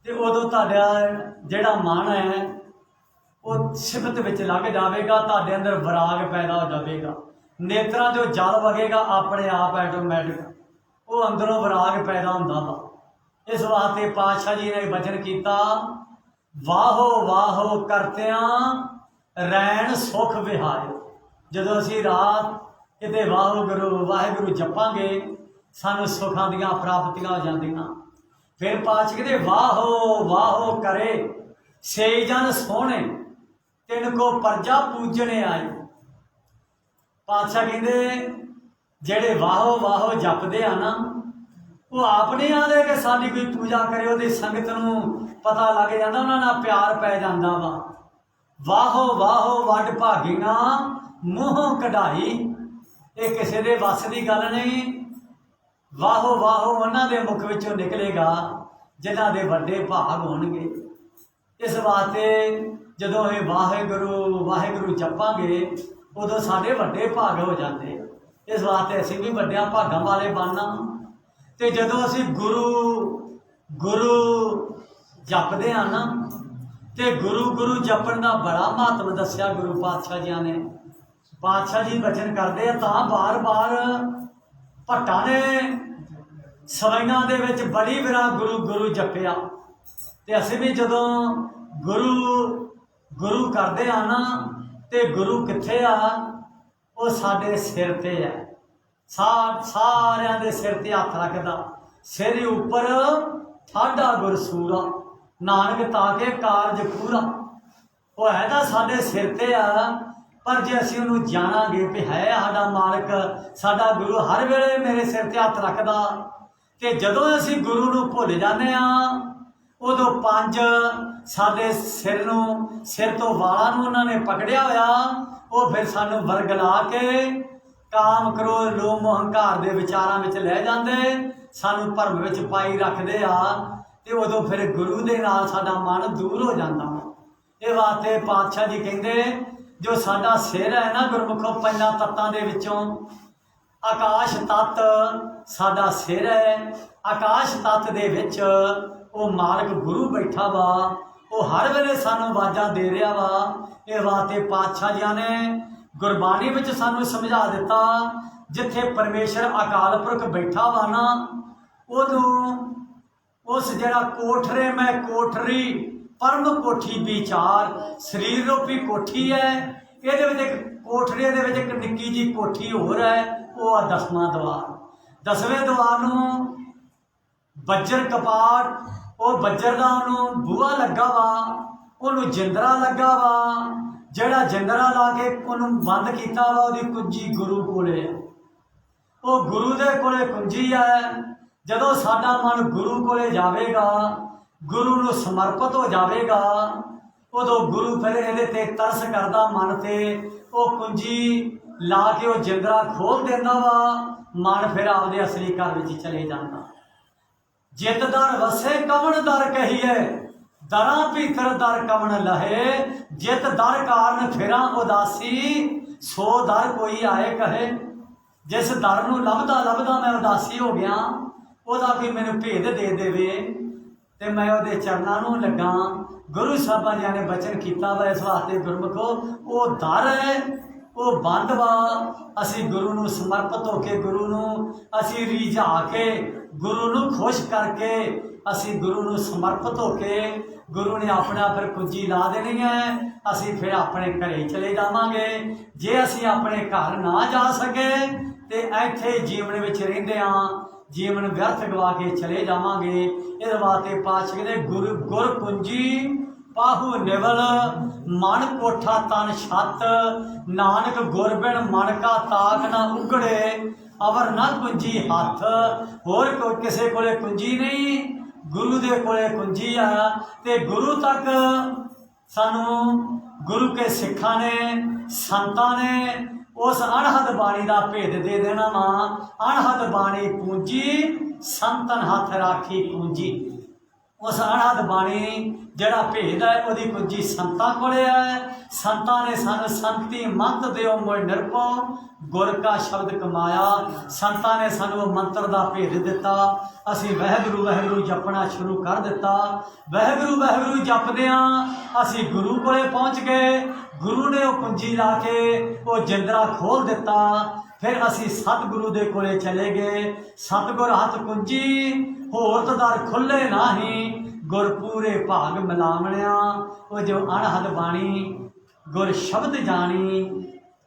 तो उदों तुहाडा जिहड़ा मन है वो सिफत विच लग जाएगा, तुहाडे अंदर विराग पैदा हो जाएगा। नेत्रां जो जल वगेगा अपने आप ऐटोमैटिक, वो अंदरों विराग पैदा होंदा वा। इस वास्ते पातशाह जी ने वचन किया, वाहो वाहो करतियां रैन सुख विहाए। जदों असीं रात किते वाहगुरू वाहगुरू जपांगे सानू सुखां दियां प्राप्तियां हो जांदियां। फिर पातशाह कहते वाहो करे से जन सोहणे तिन को प्रजा पूजने आए। पातशाह कहते जेड़े वाहो जपदे आ ना वो आप नहीं आते कि साडी कोई पूजा करे, वो संगत नूं पता लग जाता, उन्होंने प्यार पै जाता वा। वाहो वड भागीना मूहों कढ़ाई, ये किसी के वस की गल नहीं। वाहो उन्हों के मुख विचों निकलेगा जिन्हों के वड्डे भाग होणगे। इस वास्ते जदों ये वाहेगुरू जपांगे उदों साडे वड्डे भाग हो जाते। इस वास्ते असीं भी वड्डियां भागां वाले बनना। तो जदों असीं गुरु जपदे आ ना, तो गुरु जपण का बड़ा महत्व दसिया गुरु पातशाह जी ने। पातशाह जी बचन करते हैं तां बार बार भट्टां ने सवाइयां दे विच बड़ी विरा गुरु जपिया। तो असीं भी जदों गुरु करते आ ना, तो गुरु कित्थे आ? वो साडे सिर ते है। सारियां दे सिर ते हथ रखदा, सिर उपर ठाडा गुरसूरा, नानक ताके कारज पूरा। वो है तो साडे सिर ते आ, पर जे असीं उहनूं जाणांगे भी है साडा मालक, साडा गुरु हर वेले मेरे सिर ते हथ रखदा, ते जदों असीं गुरु नूं भुल जांदे आ उदों पंज साडे सिर तो वालां नूं उन्हां ने पकड़िया होया। वो फिर सानूं वरगला के काम क्रोध लोभ मोह हंकार दे विचारां विच लै जांदे, सानूं भरम विच पाई रखदे आ, ते उदों फिर गुरु दे नाल साडा मन दूर हो जांदा। इस वास्ते पातशाह जी कहिंदे जो साडा सिर है ना गुरमुखों पंजां तत्तां दे विचों आकाश तत्त साडा सिर है। आकाश तत्त दे विच वो मालक गुरु बैठा वा, वो हर वेले सानूं आवाज़ां दे रहा वा। इस वास्ते पातशाह जी ने गुरबाणी विच सानूं समझा दिता जिथे परमेश्वर अकाल पुरख बैठा वा ना, उदों उस जड़ा कोठरे में कोठरी परम कोठी विचार शरीर रूपी कोठी है। ये कोठरे दे विच एक निक्की जी कोठी होर है, वो आ 10वां द्वार। 10वें द्वार नूं बज्जर कपाट, वो बज्जर का उन्होंने बूहा लगा वा, उन्होंने जिंदरा लगा वा, जड़ा जिंदरा ला के उन्होंने बंद किया वा, उसकी कुंजी गुरु कोले है। वो गुरु दे कोले कुंजी है। जदों साडा मन गुरु कोले जावेगा, गुरु नूं समर्पित हो जाएगा, उदों गुरु फिर इहदे ते तरस करदा मन ते, वो कुंजी ला के वो जिंदरा खोल देंदा वा, मन फिर आपदे असली घर विच चले जांदा। जित दर वसे कवन दर कहिए, दरा भीतर दर कवन लहे, जित दर कारण फिरा उदासी, सो दर कोई आए कहे। जिस दर नूं लभदा मैं उदासी हो गया, ਉਹਦਾ भी मैनू भेद दे देवे तो मैं वो चरणों नूं लगा। गुरु साहबां जी ने बचन किया वा, इस वास्ते गुरमुखो वो दर है वो बंद वा। असी गुरु नूं समर्पित होके, गुरु नूं असी रिझा के, गुरु नूं खुश करके, असी गुरु नूं समर्पित होके, गुरु ने अपना फिर कुंजी ला देनी है। असी फिर अपने घरे चले जावांगे। जे असी अपने घर ना जा सके तो इत्थे जीवन विच रहिंदे आ जीवन व्यर्थ गवा के चले जावांगे। इस वास्ते पातशाह कहते गुर कुंजी पाहु निवल, मन कोठा तन छत, नानक गुर बिन मन का ताक न उगड़े, अवर न कुंजी हथ। होर कोई किसी कोले कुंजी नहीं, गुरु दे कोले कुंजी है। ते गुरु तक सानू गुरु के सिखा ने संतां ने उस अणहद बाणी का भेद दे देना वा। अणहद बाणी पूंजी संतन हथ राखी पूंजी। उस अणहद बाणी जड़ा भेद है वही कुंजी संतां कोले है। संतां ने सानू संगति मंत दिओ मोय निरपो, गुर का शब्द कमाया। संतां ने सानू मंत्र का भेद दिता। असी वाहिगुरू वाहिगुरू जपना शुरू कर दिता। वाहिगुरू वाहिगुरू जपदियां असी गुरु कोले पहुँच गए। गुरु ने वो कुंजी ला के वो जिंदरा खोल दिता। फिर असी सतगुरु दे कोले चले गए। सतगुर हथ कुंजी होर दर खुले नाही, गुर पूरे भाग मिलावणिया। वो जो अणहद बाणी गुर शब्द जानी,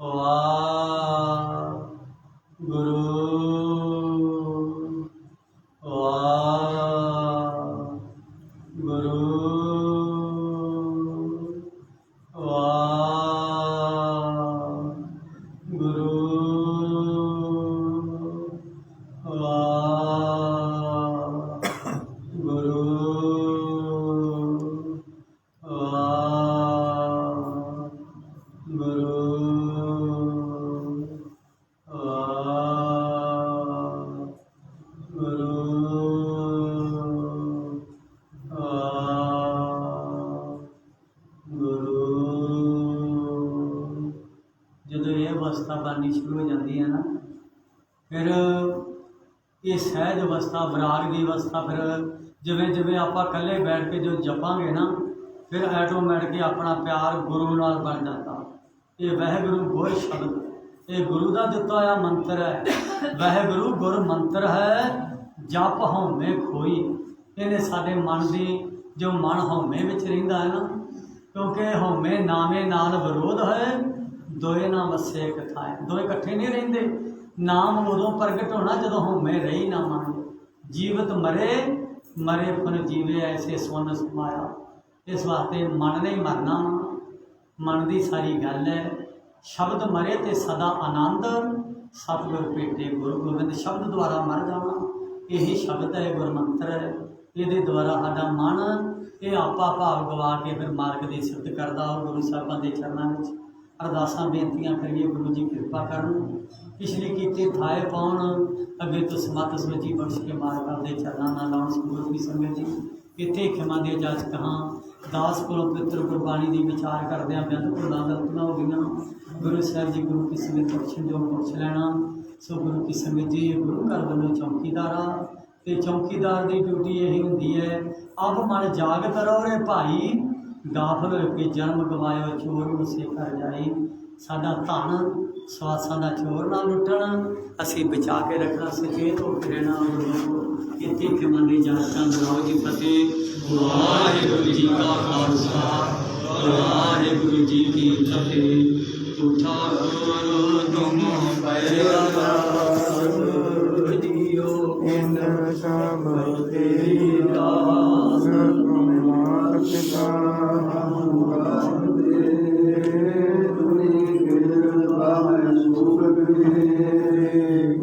वाहिगुरु वाहिगुरु वाहिगुरु वाहिगुरु ਜਦੋਂ ਇਹ ਅਵਸਥਾ ਬਣਨੀ ਸ਼ੁਰੂ ਹੋ ਜਾਂਦੀ ਹੈ ਨਾ, ਫਿਰ ਇਹ ਸਹਿਜ ਅਵਸਥਾ, ਵਿਰਾਗ ਦੀ ਅਵਸਥਾ, ਫਿਰ ਜਿਵੇਂ ਜਿਵੇਂ ਆਪਾਂ ਇਕੱਲੇ ਬੈਠ ਕੇ ਜੋ ਜਪਾਂਗੇ ਨਾ, ਫਿਰ ਐਟੋਮੈਟਿਕ ਆਪਣਾ ਪਿਆਰ ਗੁਰੂ ਨਾਲ ਬਣ ਜਾਂਦਾ। ਇਹ ਵਾਹਿਗੁਰੂ ਗੁਰ ਸ਼ਬਦ, ਇਹ ਗੁਰੂ ਦਾ ਦਿੱਤਾ ਹੋਇਆ ਮੰਤਰ ਹੈ। ਵਾਹਿਗੁਰੂ ਗੁਰ ਮੰਤਰ ਹੈ, ਜਪ ਹਉਮੈ ਖੋਈ। ਇਹਨੇ ਸਾਡੇ ਮਨ ਦੀ, ਜੋ ਮਨ ਹਉਮੈ ਵਿੱਚ ਰਹਿੰਦਾ ਹੈ ਨਾ, ਕਿਉਂਕਿ ਹਉਮੈ ਨਾਮੇ ਨਾਲ ਵਿਰੋਧ ਹੈ, ਦੋਏ ਨਾ ਵਸੇ ਇਕ ਥਾਏ। ਦੋਏ ਇਕੱਠੇ ਨਹੀਂ ਰਹਿੰਦੇ। ਨਾਮ ਉਦੋਂ ਪ੍ਰਗਟ ਹੋਣਾ ਜਦੋਂ ਹਉਮੈ ਰਹੀ ਨਾ ਮਨ। ਜੀਵਤ ਮਰੇ, ਮਰੇ ਫਨ ਜੀਵੇ, ਐਸੇ ਸੁਨ ਸਮਾਇਆ। ਇਸ ਵਾਸਤੇ ਮਨ ਨੇ ਮਰਨਾ, ਮਨ ਦੀ ਸਾਰੀ ਗੱਲ ਹੈ। ਸ਼ਬਦ ਮਰੇ ਤੇ ਸਦਾ ਆਨੰਦ, ਸਤਿਗੁਰ ਭੇਟੇ ਗੁਰੂ ਗੋਬਿੰਦ। ਸ਼ਬਦ ਦੁਆਰਾ ਮਰ ਜਾਣਾ, ਇਹੀ ਸ਼ਬਦ ਹੈ, ਗੁਰਮੰਤਰ ਹੈ। ਇਹਦੇ ਦੁਆਰਾ ਸਾਡਾ ਮਨ ਇਹ ਆਪਾ ਭਾਵ ਗਵਾ ਕੇ ਫਿਰ ਮਾਰਗ ਦੀ ਸਿਫਤ ਕਰਦਾ। ਔਰ ਗੁਰੂ ਸਾਹਿਬਾਂ ਦੇ ਚਰਨਾਂ ਵਿੱਚ ਅਰਦਾਸਾਂ ਬੇਨਤੀਆਂ ਕਰੀਏ, ਗੁਰੂ ਜੀ ਕਿਰਪਾ ਕਰਨ, ਪਿਛਲੀ ਕੀਤੀ ਥਾਏ ਪਾਉਣ, ਅੱਗੇ ਤੋਂ ਸਮੱਤ ਸਵਜੀ ਬਖਸ਼ ਕੇ ਮਾਰਗ ਆਪਦੇ ਚਰਨਾਂ ਨਾਲ ਲਾਉਣ। ਗੁਰੂ ਕੀ ਸੰਗਤ ਜੀ, ਇੱਥੇ ਖਿਮਾ ਦੇ ਇਜਾਜ਼ਤ ਹਾਂ। ਦਾਸ ਕੋਲੋਂ ਪਵਿੱਤਰ ਗੁਰਬਾਣੀ ਦੀ ਵਿਚਾਰ ਕਰਦਿਆਂ ਬੇਅੰਤ ਭੁੱਲਾਂ ਗਲਤੀਆਂ ਹੋ ਗਈਆਂ। ਗੁਰੂ ਸਾਹਿਬ ਜੀ ਗੁਰੂ ਕੀ ਸੰਗਤ ਬਖਸ਼ਣ ਜੋ ਬਖਸ਼ ਲੈਣਾ। ਸੋ ਗੁਰੂ ਕੀ ਸੰਗਤ ਜੀ, ਗੁਰੂ ਘਰ ਵੱਲੋਂ ਚੌਕੀਦਾਰ ਆ, ਤੇ ਚੌਕੀਦਾਰ ਦੀ ਡਿਊਟੀ ਇਹੀ ਹੁੰਦੀ ਹੈ, ਅਬ ਮਨ ਜਾਗਤ ਰਹੋ ਰੇ ਭਾਈ, ਗਾਫਲ ਹੋ ਕੇ ਜਨਮ ਗਵਾਇਓ, ਚੋਰ ਉਸੇ ਘਰ ਜਾਈ। ਸਾਡਾ ਧਨ ਸਵਾਸਾਂ ਦਾ ਚੋਰ ਨਾ ਲੁੱਟਣ, ਅਸੀਂ ਬਚਾ ਕੇ ਰੱਖਣਾ, ਸੁਚੇਤ ਹੋ ਕੇ ਰਹਿਣਾ। ਇੱਥੇ ਖਿਮਾ ਦੀ ਇਜਾਜ਼ਤਾਂ ਦਿਵਾਓ ਜੀ। ਫਤਿਹ। ਵਾਹਿਗੁਰੂ ਜੀ ਕਾ ਖਾਲਸਾ, ਵਾਹਿਗੁਰੂ ਜੀ ਕੀ ਫਤਿਹ। ਤੁਠਾ ਗੁਰੂ ਤੁਮ ਪੈਰਾ ਦਿਓ, ਇਨ ਸਭ ਤੇਰੀ ਦਾਸ, ਤੁਮਾਰ ਪਿਤਾ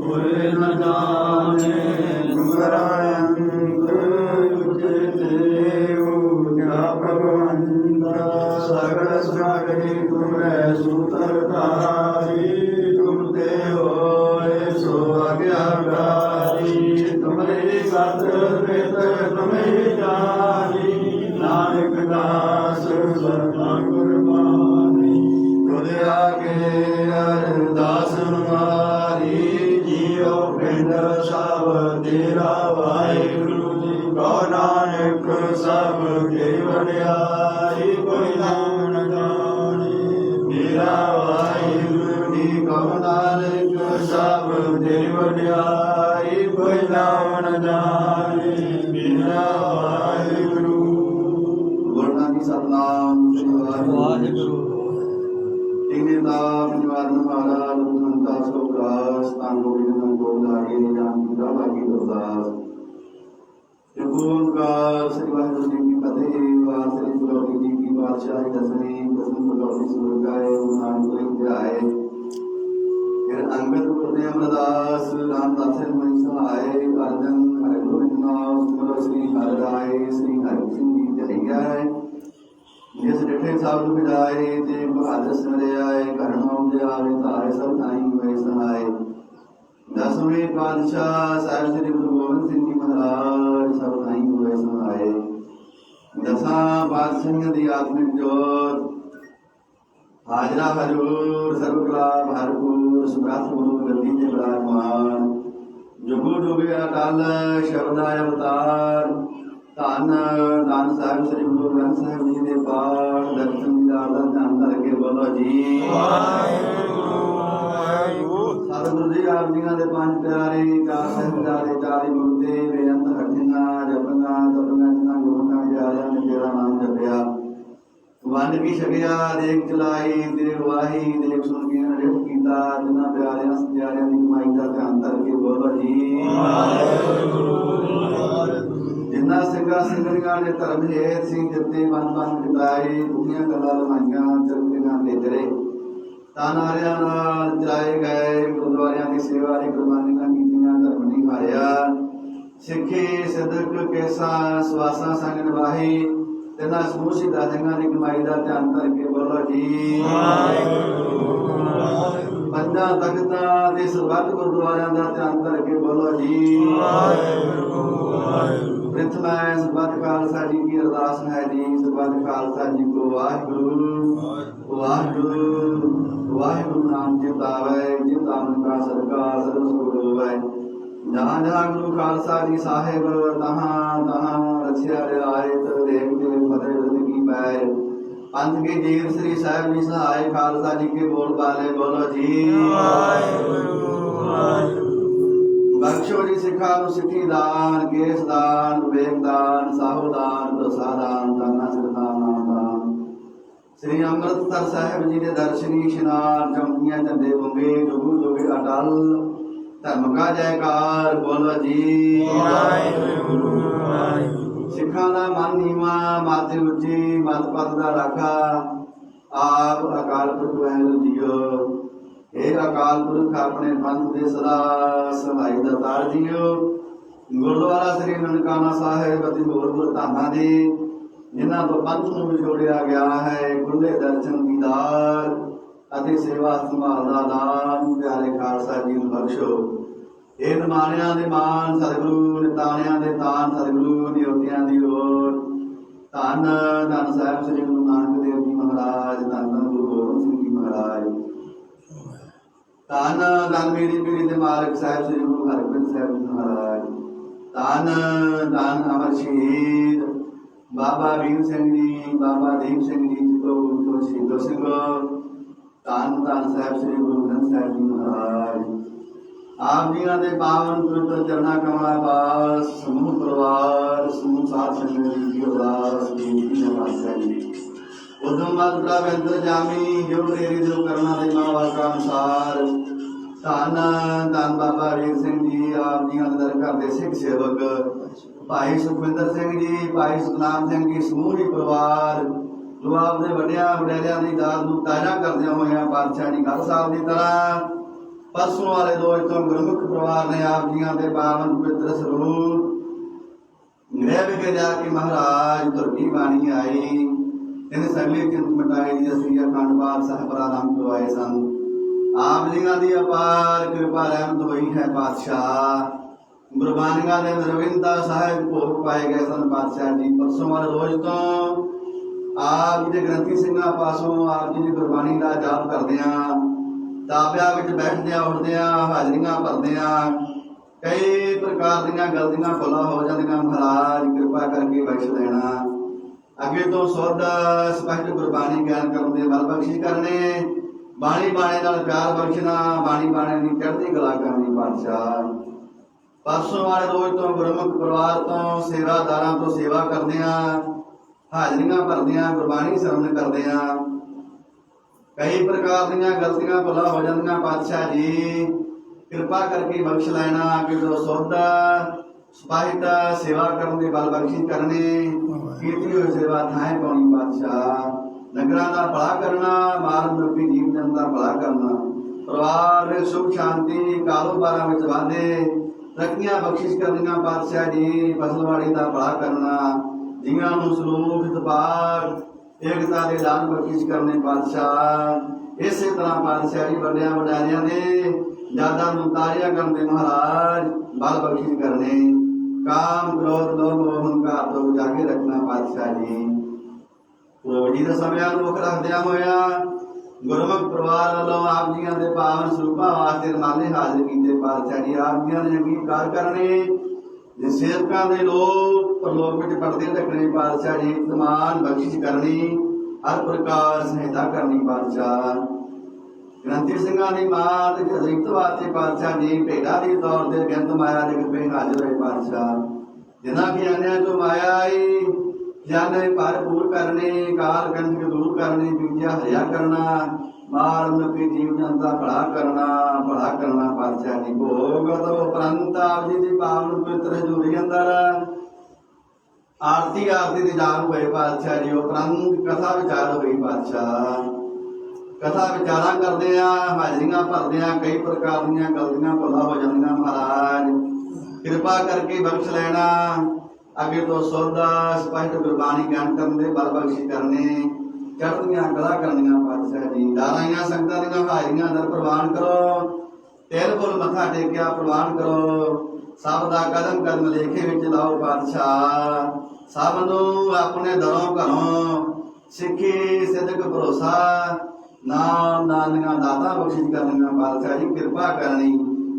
कोई न जाने तुम्हारा अंत, क्या भगवंता सगल सागरी तुम्हें सूत्रधारी। तुम ते होए सो आज्ञाकारी, तुम्हारी सत तुम्हें जानी। नानक दास सदा कुर्बानी, खुद आगे अरदास हमारी। जियो पिंड सब तेरा वाहिगुरु जी, कौ नानक सब के वडियाई। कोई नाम न जाने मेरा वाहिगुरु जी, कौ नानक सब तेरी वडियाई। कोई नाम न जाने मेरा वाहिगुरु। गुरु नानक सतनाम श्री वाहिगुरु। तिने नाम निवारण वाला मुखंता सोगास, तांगो विघ्न गोदारे जान की भागी दोदास। ओंकार श्री वाहिगुरु जी की फतेह। वासरी गुरु जी की बादशाही दसवीं दसवीं गुरु सुर गाए, नाम को ध्याए। फिर अंगद गुरु अमरदास, रामदास मणि सहाय। अर्जन हरि गोविंद नाम सिमरो श्री हरिराय। श्री हरि सिंह जी जय। जिस डिठे सब विदाए, ते बहादुर सरे आए। करनाम दे आवे तारे, सब ताई हुए सहाय। दसवें पातशाह साहिब श्री गुरु गोबिंद सिंह जी महाराज, सब ताई हुए सहाय। दसां पातशाहियां दी आत्मिक जोत, हाजरा हजूर सर्व कला भरपूर, सुग्रास गुरु गद्दी ते विराजमान। जुगो जुगे अकाल शब्दाय अवतार, ਧੰਨ ਧੰਨ ਸਾਹਿਬ ਸ੍ਰੀ ਗੁਰੂ ਗ੍ਰੰਥ ਸਾਹਿਬ ਜੀ ਦੇ ਪਾਠ ਦਰਸ਼ਨ ਦੀਦਾਰ ਦਾ ਧੰਨ ਧਰ ਕੇ ਬੋਲੋ ਜੀ ਵਾਹਿਗੁਰੂ ਵਾਹਿਗੁਰੂ। ਸਤਿਗੁਰੂ ਜੀ ਆਪ ਜੀਆਂ ਦੇ ਪੰਜ ਪਿਆਰੇ, ਚਾਰ ਸਾਹਿਬਜ਼ਾਦੇ, ਚਾਰ ਮੁਕਤੇ, ਬੇਅੰਤ ਹੱਡੀਆਂ ਜਪੀਆਂ ਤਪੀਆਂ, ਜਿਨ੍ਹਾਂ ਗੁਰੂ ਨਾਲ ਪਿਆਰਿਆਂ ਨੇ ਤੇਰਾ ਨਾਮ ਜਪਿਆ। वंड की छकिया देख चलाई तेरे गवाही देख सुन के रिट कीता जिन्हां प्यारियां सजारियां दी कमाई दा ध्यान करके बोलो जी जिन्हां सिंगा सिंगरियां ने धर्म हेत सिंह जिते बन बन जिताए दुनिया गल्लां लमाइयां चरखियां नेतरे तानारियां नाल चलाए गए गुरुद्वारियां दी सेवा दी कुर्बानियां कीतियां धर्म नहीं हारिया सिੱਖੀ ਸਿੱਧਕ ਕੇਸਾਂ ਸਵਾਸਾਂ ਸੰਗ ਨਿਭਾਈ तेना समूह सिद्धा सिंघां दी कमाई दा ध्यान करके बोलो जी पंजा तख्तां ते सरबत गुरुद्वारियां दा ध्यान करके बोलो जी प्रथमै सरबत खालसा जी की अरदास है जी सरबत खालसा जी को वाहिगुरू वाहिगुरू वाहिगुरू नाम जितावै जित अमन का सदका सर्व सुख होवै जहाँ जहाँ गुरु खालसा जी साहेब तहाँ तहाँ रसिया रियायत देख देख फतेह रद की पैर पंथ के जीर श्री साहब जी सहाय खालसा जी के बोल बाले बोलो जी बख्शो जी सिखा नु सिखी दान केस दान विवेक दान साहु दान प्रसादान दाना सिरदान नाम दान श्री अमृतसर साहब जी के दर्शनी इशनान चमकियां झंडे बुंगे जुगू जुगे अटल धर्म का जयकार बोलो जी सिखा का मन नीवा माते उची मत पद का राखा आप अकाल पुरख वाहिगुरू जीओ हे अकाल पुरख अपने पंथ दे सदा सहाई दतार जीओ गुरुद्वारा श्री ननकाना साहिब ਅਤੇ ਹੋਰ ਗੁਰਧਾਮਾਂ ਦੇ जिन्हां तो पंथ ਨੂੰ ਵਿਛੋੜਿਆ ਗਿਆ है खुले दर्शन दीदार ਅਤੇ सेवा संभाल ਦਾ ਦਾਨ ਪਿਆਰੇ ਖਾਲਸਾ ਜੀ ਨੂੰ ਬਖਸ਼ੋ ਇਹ ਨਿਮਾਣਿਆਂ ਦੇ ਮਾਨ ਸਤਿਗੁਰੂ ਨਿਤਾਣਿਆਂ ਦੇ ਤਾਨ ਸਤਿਗੁਰੂ ਨਿਯੋਤਿਆਂ ਦੀ ਓਟ ਧੰਨ ਧੰਨ ਸਾਹਿਬ ਸ੍ਰੀ ਗੁਰੂ ਨਾਨਕ ਦੇਵ ਜੀ ਮਹਾਰਾਜ ਧੰਨ ਧੰਨ ਗੁਰੂ ਗੋਬਿੰਦ ਸਿੰਘ ਜੀ ਮਹਾਰਾਜ ਧੰਨ ਧੰਨ ਮੇਰੀ ਪੀੜੀ ਦੇ ਮਾਲਕ ਸਾਹਿਬ ਸ੍ਰੀ ਗੁਰੂ ਹਰਗੋਬਿੰਦ ਸਾਹਿਬ ਜੀ ਮਹਾਰਾਜ ਧੰਨ ਧੰਨ ਅਮਰ ਸ਼ਹੀਦ ਬਾਬਾ ਵੀਰ ਸਿੰਘ ਜੀ ਬਾਬਾ ਦੀਪ ਸਿੰਘ ਜੀ ਤੋਂ ਸ਼ਹੀਦ ਸਿੰਘ ਧੰਨ ਧੰਨ ਸਾਹਿਬ ਸ੍ਰੀ ਗੁਰੂ ਗ੍ਰੰਥ ਸਾਹਿਬ ਜੀ ਮਹਾਰਾਜ आप जी के पावन पवित्र चरणा कमला पास समूह परिवार समूह साथ संगत की अरदास बेनती नमस्कार जी उद्यम मात्रा बेंद्र जामी जो प्रेरित जो करना दे मावा का अनुसार धन धन बाबा वीर सिंह जी आप जी के दर घर के सिख सेवक भाई सुखविंदर सिंह जी भाई सतनाम सिंह जी समूह परिवार जो आपने वड्डिया वडेरिया की दाद को ताजा करदे होए पातशाह जी गल साहब की तरह परसों वाले दो तो गुरमुख परिवार ने आप जी के पावन पवित्र स्वरूप गृह विखे जाके महाराज तुरकी बाणी आई इन सगली चिंत मिटाई जी असली अखंड पाठ साहब प्रारंभ करवाए सन आप जी की अपार कृपा रहमत हुई है पातशाह गुरबानियां ने नरविंदा साहिब भोग पाए गए सन पातशाह जी परसों वाले रोज तो आप जी ग्रंथी सिंह पासों आप जी की गुरबानी का जाप करदे ताबिया बैठद उठद हाजरियां भरद कई प्रकार दी गलतियां भुला हो जांदियां महाराज कृपा करके बख्श देना अगे तो शुद्ध स्पष्ट गुरबानी ज्ञान करने बल बख्शिश करने बाणी बाणे नाल प्यार बख्शना बाणी बाणे की चढ़ती कला करनी पातशाह परसों वाले रोज तो गुरमुख परिवार तो सेवादारां तो सेवा करदे हाजरियां भरद गुरबानी सरवण करदे कई प्रकार दी गलतियां भुला हो जांदियां पातशाह जी कृपा करके बख्श लेना कि जो शुद्ध स्पष्ट सेवा करने बल बख्शिश करने कीती हुई सेवा थाएं पाउणी पातशाह नगरां दा भला करना मानव रूपी जीव जन दा भला करना परिवार में सुख शांति कारोबारां विच वाधे तरक्कियां बख्शिश करनियां पातशाह जी फसलवाड़ी दा भला करना जियां नूं सलूक इतफाक एकता के दान बख्शिश करने पातशाह इस तरह पातशाह जी बड़िया वडारिया ने ज्यादा मुतारिया करने महाराज बल बख्शिश करने काम क्रोध लोभ मोह का तो जाके रखना पातशाह जी कोविड का समय मुख रखद्या होया गुरमुख परिवार वालों आप जी के पावन स्वरूपों वास्ते माले हाजिर किए पातशाह जी आप जी ने जंगी कार करने सेवकों के लोग परलोक में पढ़ते रखने पातशाह जी तमान बख्शिश करनी हर प्रकार सहायता करनी पातशाह ग्रंथी सिंह की मात हजरित वास्ते पातशाह जी भेड़ा के तौर पर बेंत माया के पे हाजिर हुए पातशाह जिन्हों की आने तो माया आई जन भरपूर करने काल कंठ दूर करने विद्या हरिया करना माल मनुखी जीव जनता भला करना पातशाह जी भोग तो उपरंत आप जी की पावन पवित्र हजूरी अंदर आरती दी जान हुए पातशाह जी उपरंत कथा विचार हुई पातशाह कथा विचारा करते हाजरियां भरदे कई प्रकार दी गलतियां भुला हो जांदियां महाराज कृपा करके बख्श लेना अगे तो सुरदा स्पष्ट गुरबाणी ज्ञान करने बल बख्शी करने चढ़दियां कला करनियां पातशाह जी दाराइयां संगतां दीयां हाजरियां अंदर प्रवान करो तेल फुल मत्था टेकिया प्रवान करो सब दा कदम कदम लेखे विच लाओ पातशाह सब नूं अपने दरों घरों सिक्खी सिदक भरोसा नाम दानियां दाता बख्शिश करनियां पातशाह जी कृपा करनी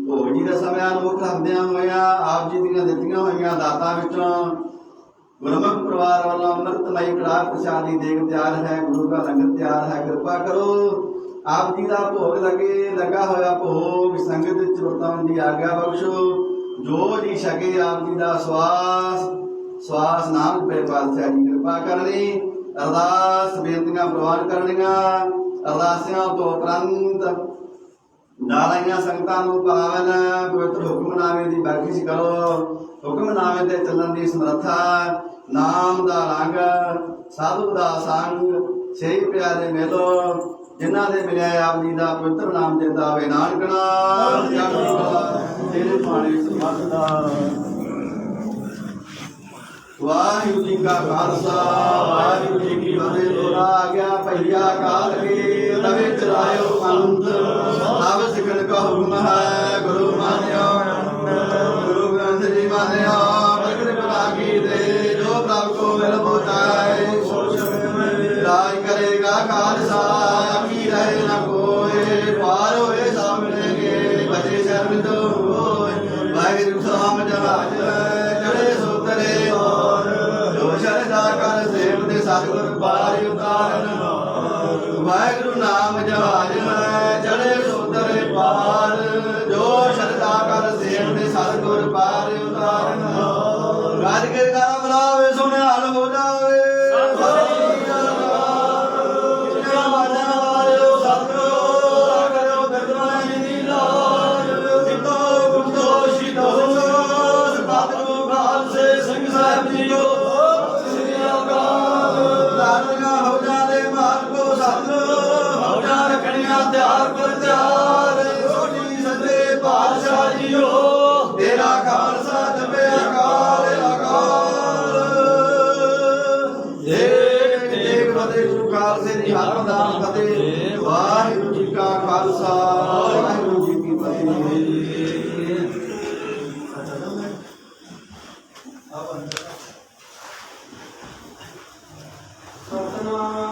भोग जी के समय मुख रखद्या होया आप जी दी दित्तियां होईयां दातां विचों गुरमुख परिवार वालों अमृतमई कड़ाह प्रसादी देग तैयार है गुरु का लंगर तैयार है कृपा करो आप जी का भोग लगा होया भोग संगत विच वरताउण दी आग्या बख्शो जो जी सके आप जी का श्वास नाम पे पातशाह जी कृपा करनी अरदास बेनतियां प्रवान करनियां अरदासियां तो उपरंत नारायण संगतां नूं पावन पवित्र हुक्मनामे दी बख्शिश करो हुक्मनामे ते चलण दी समर्था नाम दा रंग साधु दा संग सही प्यारे मिलो जिन्हां दे मिलिया आप जी दा पवित्र नाम चेता आवे नानकना चढ़दी कला तेरे पाणी समझदा वाहिगुरू जी का खालसा वाहिगुरू जी की फतेह दोहरा गया भैया काल के तवे चलायो पंथ सब सिखण का हुक्म है गुरु मान्यो गुरु ग्रंथ जी मान्यो प्रगट बना की दे जो प्रभु को मिल पहुंचाए राज करेगा खालसा की रहे न कोई पार होए सब मिलेंगे बचे शर्म तो वाहिगुरू साम जहाज चढ़े सुतरे सतगुर पार उतारन वाहिगुरु नाम जहाज है चढ़े सुंदर पार जो श्रद्धा कर सेव ने सतगुर पार उतारन गाज के गाना बुलावे सुने हाल हो जावे तेरा खालसा जपे अकाल अकाल एक फतेह गुरु खालसे दी हर प्रदान फतेह वाहिगुरू जी का खालसा वाहिगुरू जी की फतेह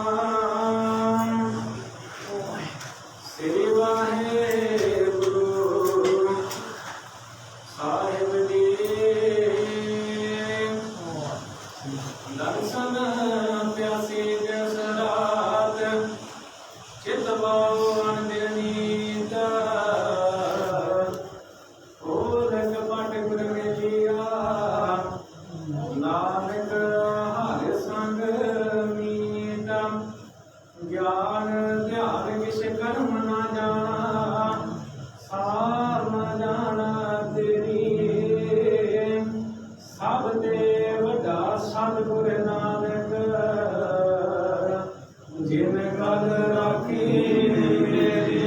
सतनाम श्री वाहिगुरू साहिब जी दर्शन प्यासी जस रात चित पावन नीत ओलक पट गुर मिलिया नानक हर संग मीत ज्ञान ध्यान किस कर्म न जाना सार न जाना तेरी सब ते वड्डा सतगुर नानक जिन गल राखी मेरी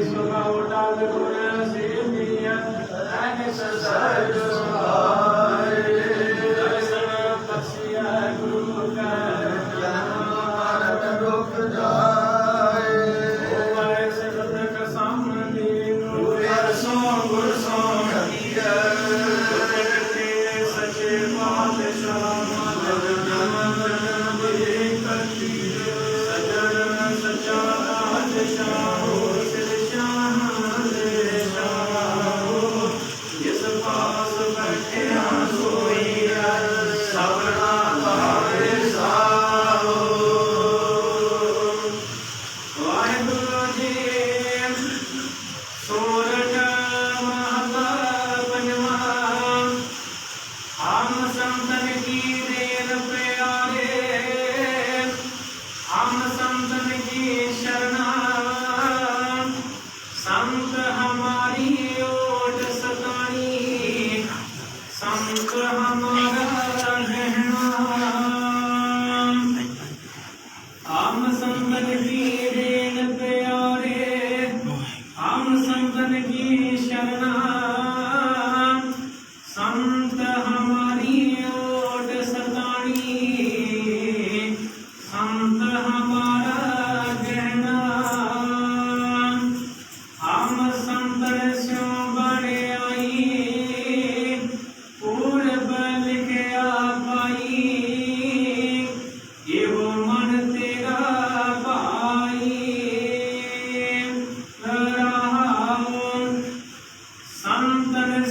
सुना उडाल गुण सिमरियत ऐस सहज सुभाए दर्शन बख्शिया गुरु का ज्ञान दुख जाए ओ ऐसे सतक सामने नूर सो गुर सो हकिया सचे पातशाह सच्चा पातशाह इस पास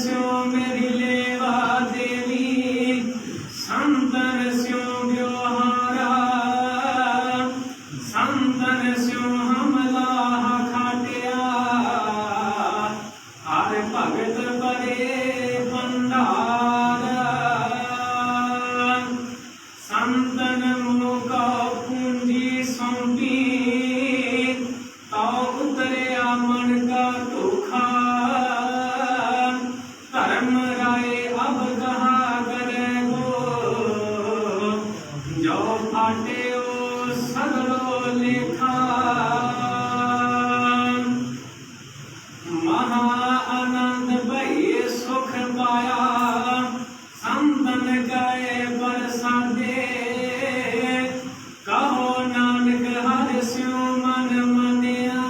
स्यो मेरी लेवा देवी संतन स्यो व्यवहारा संतन स्यो हमला खाटिया हर भगत बड़े भंडार संतन मुका पूंजी सौंपी तो उतरे मन का धोखा धर्म राय अब कहा करे गो जो फाटे ओ सगलो लेखा महा आनंद भई सुख पाया संतन गए बरसाते कहो नानक हर स्यो मन मनिया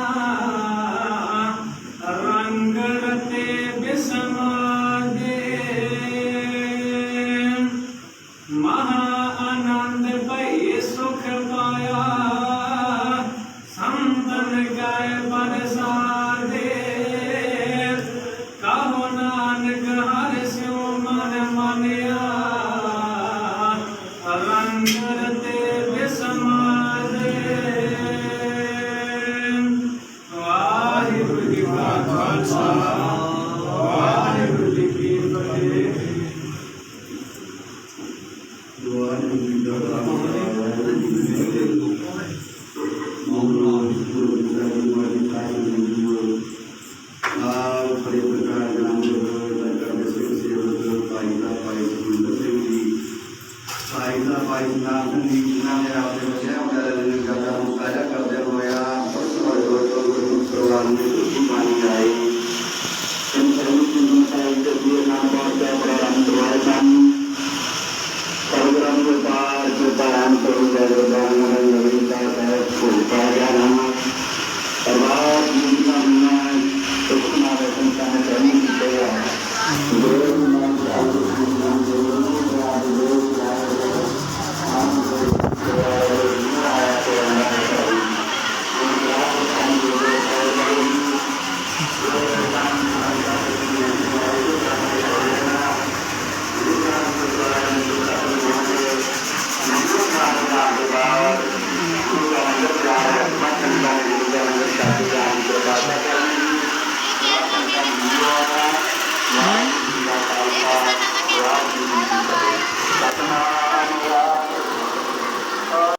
रंग रते बिसमादे महा आनंद भई सुख पाया संतन गए बरसाते कहो नानक हर स्यो मन मनिया रंग रते बिसमादे वाहिगुरु जी का खालसा वाहिगुरु जी की फतेह। Right.